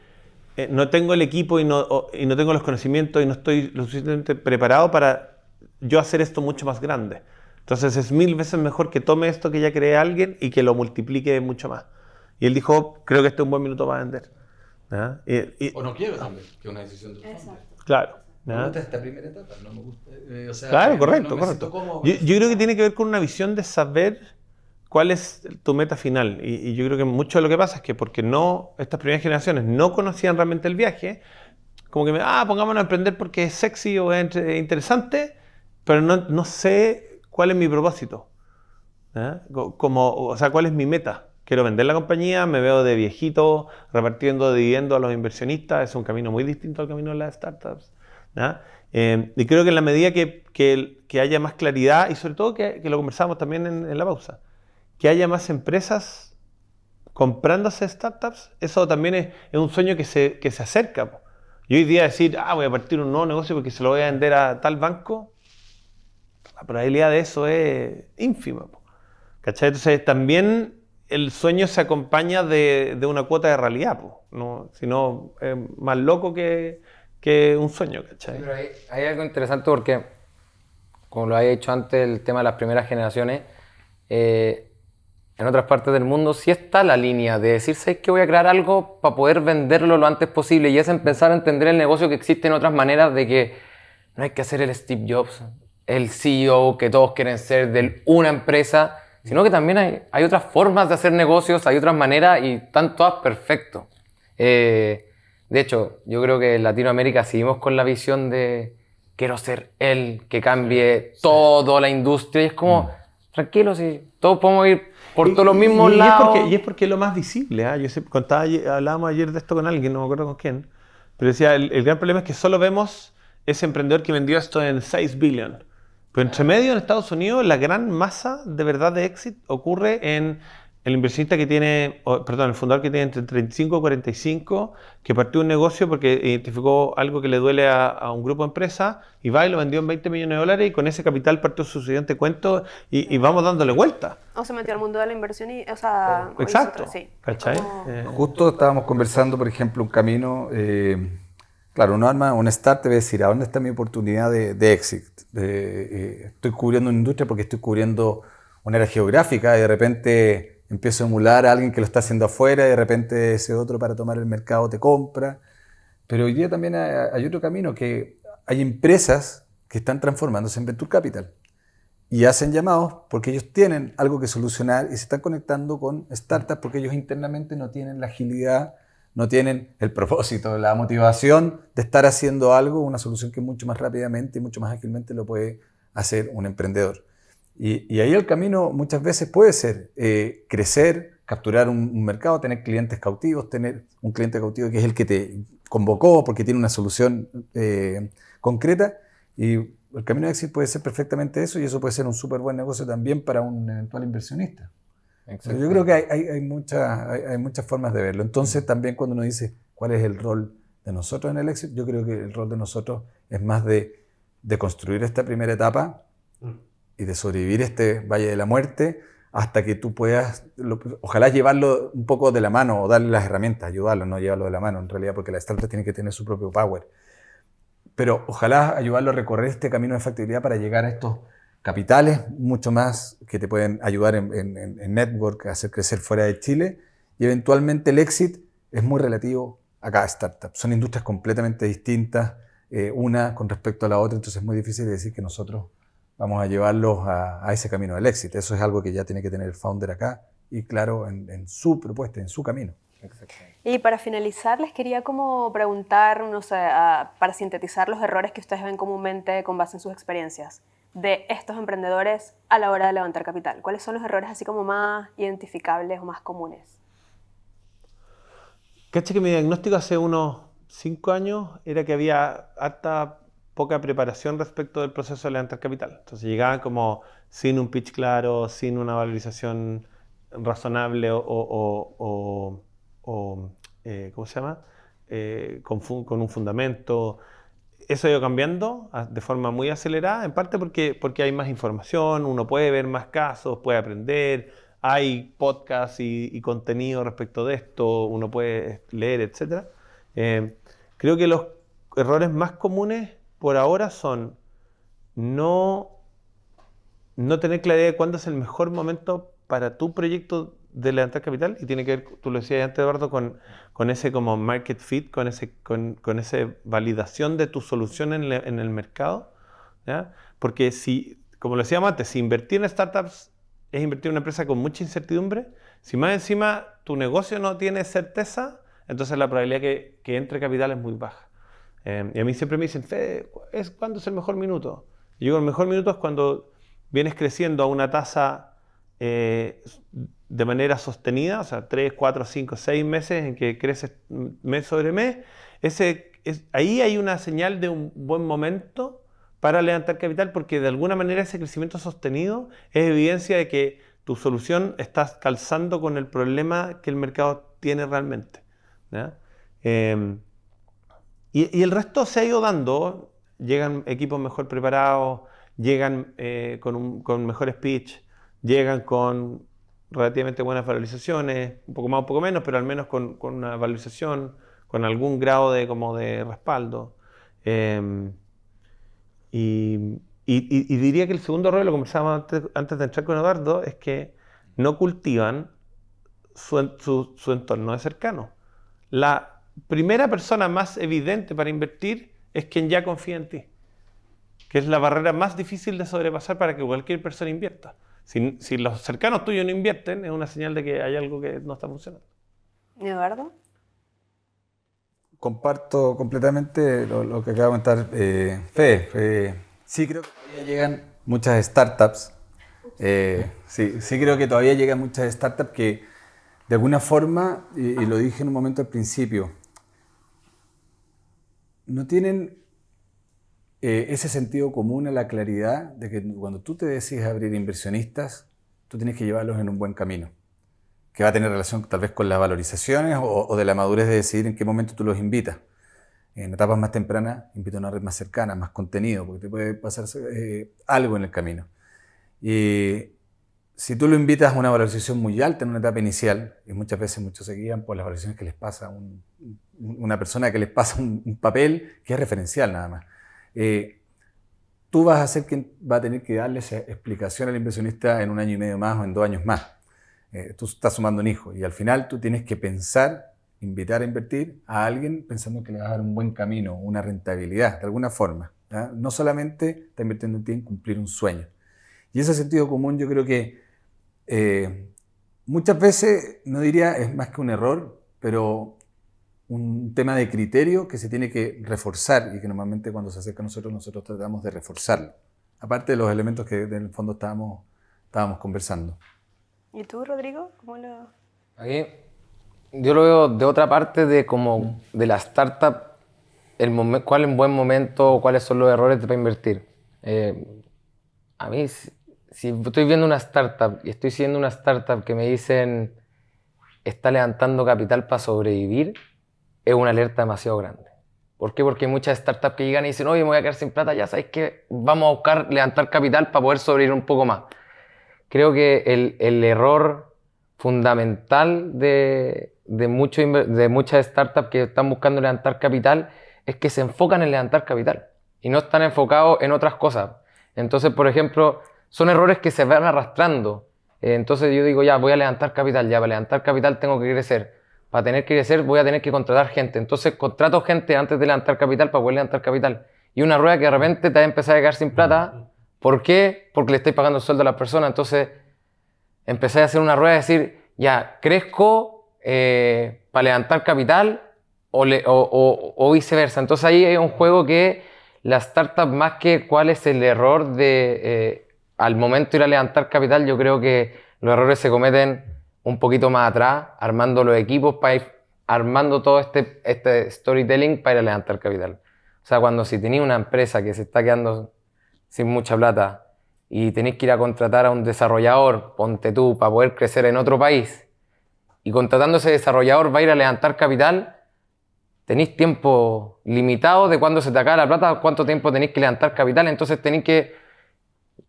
Speaker 2: no tengo el equipo y no tengo los conocimientos y no estoy lo suficientemente preparado para yo hacer esto mucho más grande. Entonces es 1000 veces mejor que tome esto que ya cree alguien y que lo multiplique mucho más. Y él dijo, creo que este es un buen minuto para vender, ¿ya?
Speaker 3: O no quiero también, que es una decisión del founder.
Speaker 2: Claro.
Speaker 3: Me gusta esta primera etapa, no me gusta.
Speaker 2: Claro, correcto. Yo creo que tiene que ver con una visión de saber cuál es tu meta final. Y yo creo que mucho de lo que pasa es que porque estas primeras generaciones no conocían realmente el viaje, como que pongámonos a emprender porque es sexy o es interesante, pero no sé cuál es mi propósito, ¿eh? O sea, cuál es mi meta. Quiero vender la compañía, me veo de viejito repartiendo dividendos a los inversionistas, es un camino muy distinto al camino de las startups, ¿ya? Y creo que en la medida que haya más claridad, y sobre todo que lo conversamos también en la pausa, que haya más empresas comprándose startups, eso también es un sueño que se acerca. Y hoy día decir, voy a partir un nuevo negocio porque se lo voy a vender a tal banco, la probabilidad de eso es ínfima, po. ¿Cachai? Entonces también el sueño se acompaña de una cuota de realidad, po. No, si no, es más loco que un sueño, ¿cachai?
Speaker 4: Pero hay algo interesante porque, como lo había dicho antes, el tema de las primeras generaciones, en otras partes del mundo sí está la línea de decir, ¿sabes qué? Voy a crear algo para poder venderlo lo antes posible, y es empezar a entender el negocio, que existen otras maneras, de que no hay que hacer el Steve Jobs, el CEO que todos quieren ser de una empresa, sino que también hay otras formas de hacer negocios, hay otras maneras y están todas perfectos. De hecho, yo creo que en Latinoamérica seguimos con la visión de quiero ser el que cambie toda la industria, y es como, tranquilo, si todos podemos ir por todos los mismos lados.
Speaker 2: Y es porque es lo más visible, ¿eh? Yo hablábamos ayer de esto con alguien, no me acuerdo con quién, pero decía, el gran problema es que solo vemos ese emprendedor que vendió esto en 6 billion. Pero entre medio, en Estados Unidos, la gran masa de verdad de éxito ocurre en el inversionista que tiene, el fundador que tiene entre 35 y 45, que partió un negocio porque identificó algo que le duele a un grupo de empresas y va y lo vendió en 20 millones de dólares, y con ese capital partió su siguiente cuento y vamos dándole vuelta.
Speaker 1: O se metió al mundo de la inversión y, o sea... o hizo
Speaker 2: Exacto.
Speaker 1: sí.
Speaker 2: ¿Cachai?
Speaker 3: Justo estábamos conversando, por ejemplo, un camino. Claro, un start debe decir, ¿a dónde está mi oportunidad de exit? Estoy cubriendo una industria porque estoy cubriendo una área geográfica, y de repente empiezo a emular a alguien que lo está haciendo afuera, y de repente ese otro, para tomar el mercado, te compra. Pero hoy día también hay otro camino, que hay empresas que están transformándose en Venture Capital y hacen llamados porque ellos tienen algo que solucionar y se están conectando con startups porque ellos internamente no tienen la agilidad, no tienen el propósito, la motivación de estar haciendo algo, una solución que mucho más rápidamente y mucho más ágilmente lo puede hacer un emprendedor. Y ahí el camino muchas veces puede ser crecer, capturar un mercado, tener clientes cautivos, tener un cliente cautivo que es el que te convocó porque tiene una solución concreta, y el camino de éxito puede ser perfectamente eso, y eso puede ser un súper buen negocio también para un eventual inversionista. Pero yo creo que hay muchas formas de verlo. Entonces también cuando uno dice cuál es el rol de nosotros en el éxito, yo creo que el rol de nosotros es más de construir esta primera etapa y de sobrevivir este valle de la muerte hasta que tú puedas, ojalá llevarlo un poco de la mano o darle las herramientas, ayudarlo, no llevarlo de la mano en realidad, porque la startup tiene que tener su propio power. Pero ojalá ayudarlo a recorrer este camino de factibilidad para llegar a estos capitales mucho más que te pueden ayudar en network, a hacer crecer fuera de Chile, y eventualmente el exit es muy relativo a cada startup. Son industrias completamente distintas, una con respecto a la otra, entonces es muy difícil decir que nosotros vamos a llevarlos a ese camino del éxito. Eso es algo que ya tiene que tener el founder acá y claro en su propuesta, en su camino.
Speaker 1: Y para finalizar, les quería como preguntar, no sé, para sintetizar los errores que ustedes ven comúnmente con base en sus experiencias de estos emprendedores a la hora de levantar capital. ¿Cuáles son los errores así como más identificables o más comunes?
Speaker 2: Caché que mi diagnóstico hace unos 5 años era que había poca preparación respecto del proceso de levantar capital. Entonces llegaban como sin un pitch claro, sin una valorización razonable ¿cómo se llama? Con un fundamento. Eso ha ido cambiando de forma muy acelerada, en parte porque hay más información, uno puede ver más casos, puede aprender, hay podcasts y contenido respecto de esto, uno puede leer, etc. Creo que los errores más comunes por ahora son no tener claridad de cuándo es el mejor momento para tu proyecto de levantar capital, y tiene que ver, tú lo decías antes, Eduardo, con ese como market fit, con esa validación de tu solución en el mercado, ¿ya? Porque como lo decíamos antes, si invertir en startups es invertir en una empresa con mucha incertidumbre, si más encima tu negocio no tiene certeza, entonces la probabilidad que entre capital es muy baja. Y a mí siempre me dicen, Fede, ¿cuándo es el mejor minuto? Y yo digo, el mejor minuto es cuando vienes creciendo a una tasa de manera sostenida, o sea, 3, 4, 5, 6 meses en que creces mes sobre mes. Ahí hay una señal de un buen momento para levantar capital, porque de alguna manera ese crecimiento sostenido es evidencia de que tu solución está calzando con el problema que el mercado tiene realmente, ¿ya? Y el resto se ha ido dando. Llegan equipos mejor preparados, llegan con mejores pitch, llegan con relativamente buenas valorizaciones, un poco más, un poco menos, pero al menos con una valorización, con algún grado de respaldo. Y diría que el segundo error, lo conversábamos antes de entrar con Eduardo, es que no cultivan su entorno de cercano. La primera persona más evidente para invertir es quien ya confía en ti, que es la barrera más difícil de sobrepasar para que cualquier persona invierta. Si los cercanos tuyos no invierten, es una señal de que hay algo que no está funcionando.
Speaker 1: ¿Eduardo?
Speaker 3: Comparto completamente lo que acaba de comentar Fede. Sí creo que todavía llegan muchas startups. Sí creo que todavía llegan muchas startups que de alguna forma, y lo dije en un momento al principio, no tienen ese sentido común a la claridad de que cuando tú te decides abrir inversionistas, tú tienes que llevarlos en un buen camino, que va a tener relación tal vez con las valorizaciones o de la madurez de decidir en qué momento tú los invitas. En etapas más tempranas, invita a una red más cercana, más contenido, porque te puede pasar algo en el camino. Y si tú lo invitas a una valorización muy alta en una etapa inicial, y muchas veces muchos se guían por las valorizaciones que les pasa una persona que les pasa un papel que es referencial nada más. Tú vas a ser quien va a tener que darle esa explicación al inversionista en 1 año y medio más o en 2 años más. Tú estás sumando un hijo y al final tú tienes que pensar, invitar a invertir a alguien pensando que le vas a dar un buen camino, una rentabilidad, de alguna forma. ¿Ya? No solamente está invirtiendo en ti en cumplir un sueño. Y ese sentido común yo creo que muchas veces, no diría es más que un error, pero un tema de criterio que se tiene que reforzar y que normalmente cuando se acerca a nosotros tratamos de reforzarlo. Aparte de los elementos que en el fondo estábamos conversando.
Speaker 1: ¿Y tú, Rodrigo? ¿Cómo lo...?
Speaker 4: Aquí yo lo veo de otra parte de la startup, cuál es un buen momento, cuáles son los errores para invertir. A mí, si estoy viendo una startup y estoy siguiendo una startup que me dicen está levantando capital para sobrevivir, es una alerta demasiado grande. ¿Por qué? Porque hay muchas startups que llegan y dicen, oye, me voy a quedar sin plata, ya sabéis que vamos a buscar levantar capital para poder sobrevivir un poco más. Creo que el error fundamental de muchas startups que están buscando levantar capital es que se enfocan en levantar capital y no están enfocados en otras cosas. Entonces, por ejemplo, son errores que se van arrastrando. Entonces yo digo, ya, voy a levantar capital, ya, para levantar capital tengo que crecer. Para tener que crecer voy a tener que contratar gente. Entonces contrato gente antes de levantar capital para poder levantar capital. Y una rueda que de repente te va a empezar a quedar sin plata. ¿Por qué? Porque le estáis pagando el sueldo a las personas. Entonces empecé a hacer una rueda de decir, ya, crezco para levantar capital o viceversa. Entonces ahí hay un juego que la startup, más que cuál es el error al momento de ir a levantar capital, yo creo que los errores se cometen un poquito más atrás, armando los equipos para ir armando todo este storytelling para ir a levantar capital. O sea, si tenéis una empresa que se está quedando sin mucha plata y tenéis que ir a contratar a un desarrollador, ponte tú, para poder crecer en otro país, y contratando a ese desarrollador va a ir a levantar capital, tenéis tiempo limitado de cuándo se te acaba la plata, cuánto tiempo tenéis que levantar capital, entonces tenéis que,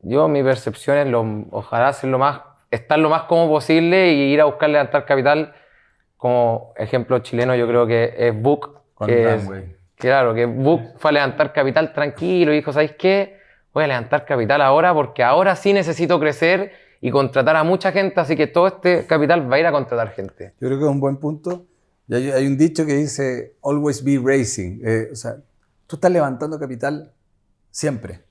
Speaker 4: mi percepción es ojalá estar lo más cómodo posible y ir a buscar levantar capital. Como ejemplo chileno yo creo que es Book, que Book fue a levantar capital tranquilo y dijo, ¿sabéis qué? Voy a levantar capital ahora porque ahora sí necesito crecer y contratar a mucha gente, así que todo este capital va a ir a contratar gente.
Speaker 3: Yo creo que es un buen punto. Y hay un dicho que dice, always be raising. O sea, tú estás levantando capital siempre.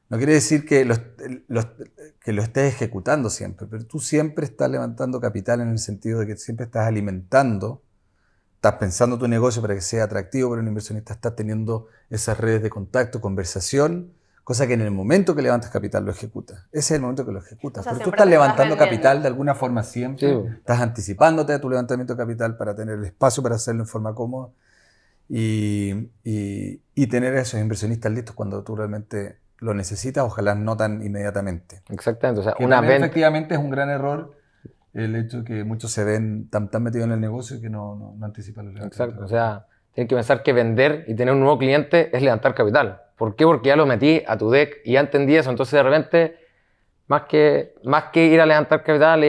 Speaker 3: No quiere decir que lo estés ejecutando siempre, pero tú siempre estás levantando capital en el sentido de que siempre estás alimentando, estás pensando tu negocio para que sea atractivo para un inversionista, estás teniendo esas redes de contacto, conversación, cosa que en el momento que levantas capital lo ejecutas. Ese es el momento que lo ejecutas.
Speaker 1: O sea,
Speaker 3: pero tú
Speaker 1: siempre
Speaker 3: estás
Speaker 1: te
Speaker 3: levantando
Speaker 1: estás
Speaker 3: capital de alguna forma siempre,
Speaker 4: Sí.
Speaker 3: estás anticipándote a tu levantamiento de capital para tener el espacio para hacerlo en forma cómoda y tener a esos inversionistas listos cuando tú realmente lo necesitas, ojalá no tan inmediatamente.
Speaker 4: Exactamente, o sea,
Speaker 3: Que también efectivamente es un gran error el hecho de que muchos se ven tan metidos en el negocio que no anticipan los levantamientos.
Speaker 4: Exacto, o sea, tienes que pensar que vender y tener un nuevo cliente es levantar capital. ¿Por qué? Porque ya lo metí a tu deck y ya entendí eso. Entonces, de repente, más que ir a levantar capital,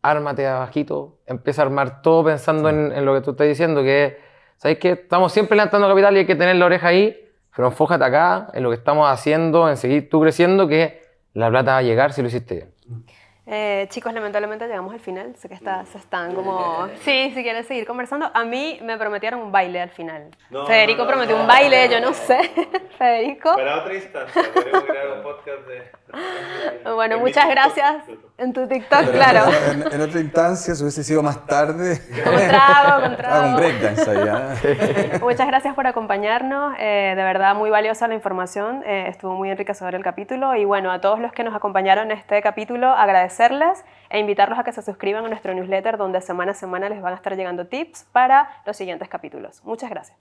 Speaker 4: ármate abajito, empieza a armar todo pensando en lo que tú estás diciendo, que ¿sabes qué? Estamos siempre levantando capital y hay que tener la oreja ahí, pero enfócate acá, en lo que estamos haciendo, en seguir tú creciendo, que la plata va a llegar si lo hiciste bien.
Speaker 1: Chicos, lamentablemente llegamos al final. Sé que se están como... Sí, si quieres seguir conversando. A mí me prometieron un baile al final. Federico prometió un baile, yo no sé. Federico.
Speaker 2: Para otra instancia, podemos crear un podcast de...
Speaker 1: Bueno, muchas gracias. En tu TikTok,
Speaker 3: Pero
Speaker 1: claro.
Speaker 3: en otra instancia, si hubiese sido más tarde,
Speaker 1: Con trago.
Speaker 3: hago un breakdance allá.
Speaker 1: Muchas gracias por acompañarnos. De verdad, muy valiosa la información. Estuvo muy enriquecedor el capítulo. Y bueno, a todos los que nos acompañaron en este capítulo, agradecerles e invitarlos a que se suscriban a nuestro newsletter, donde semana a semana les van a estar llegando tips para los siguientes capítulos. Muchas gracias.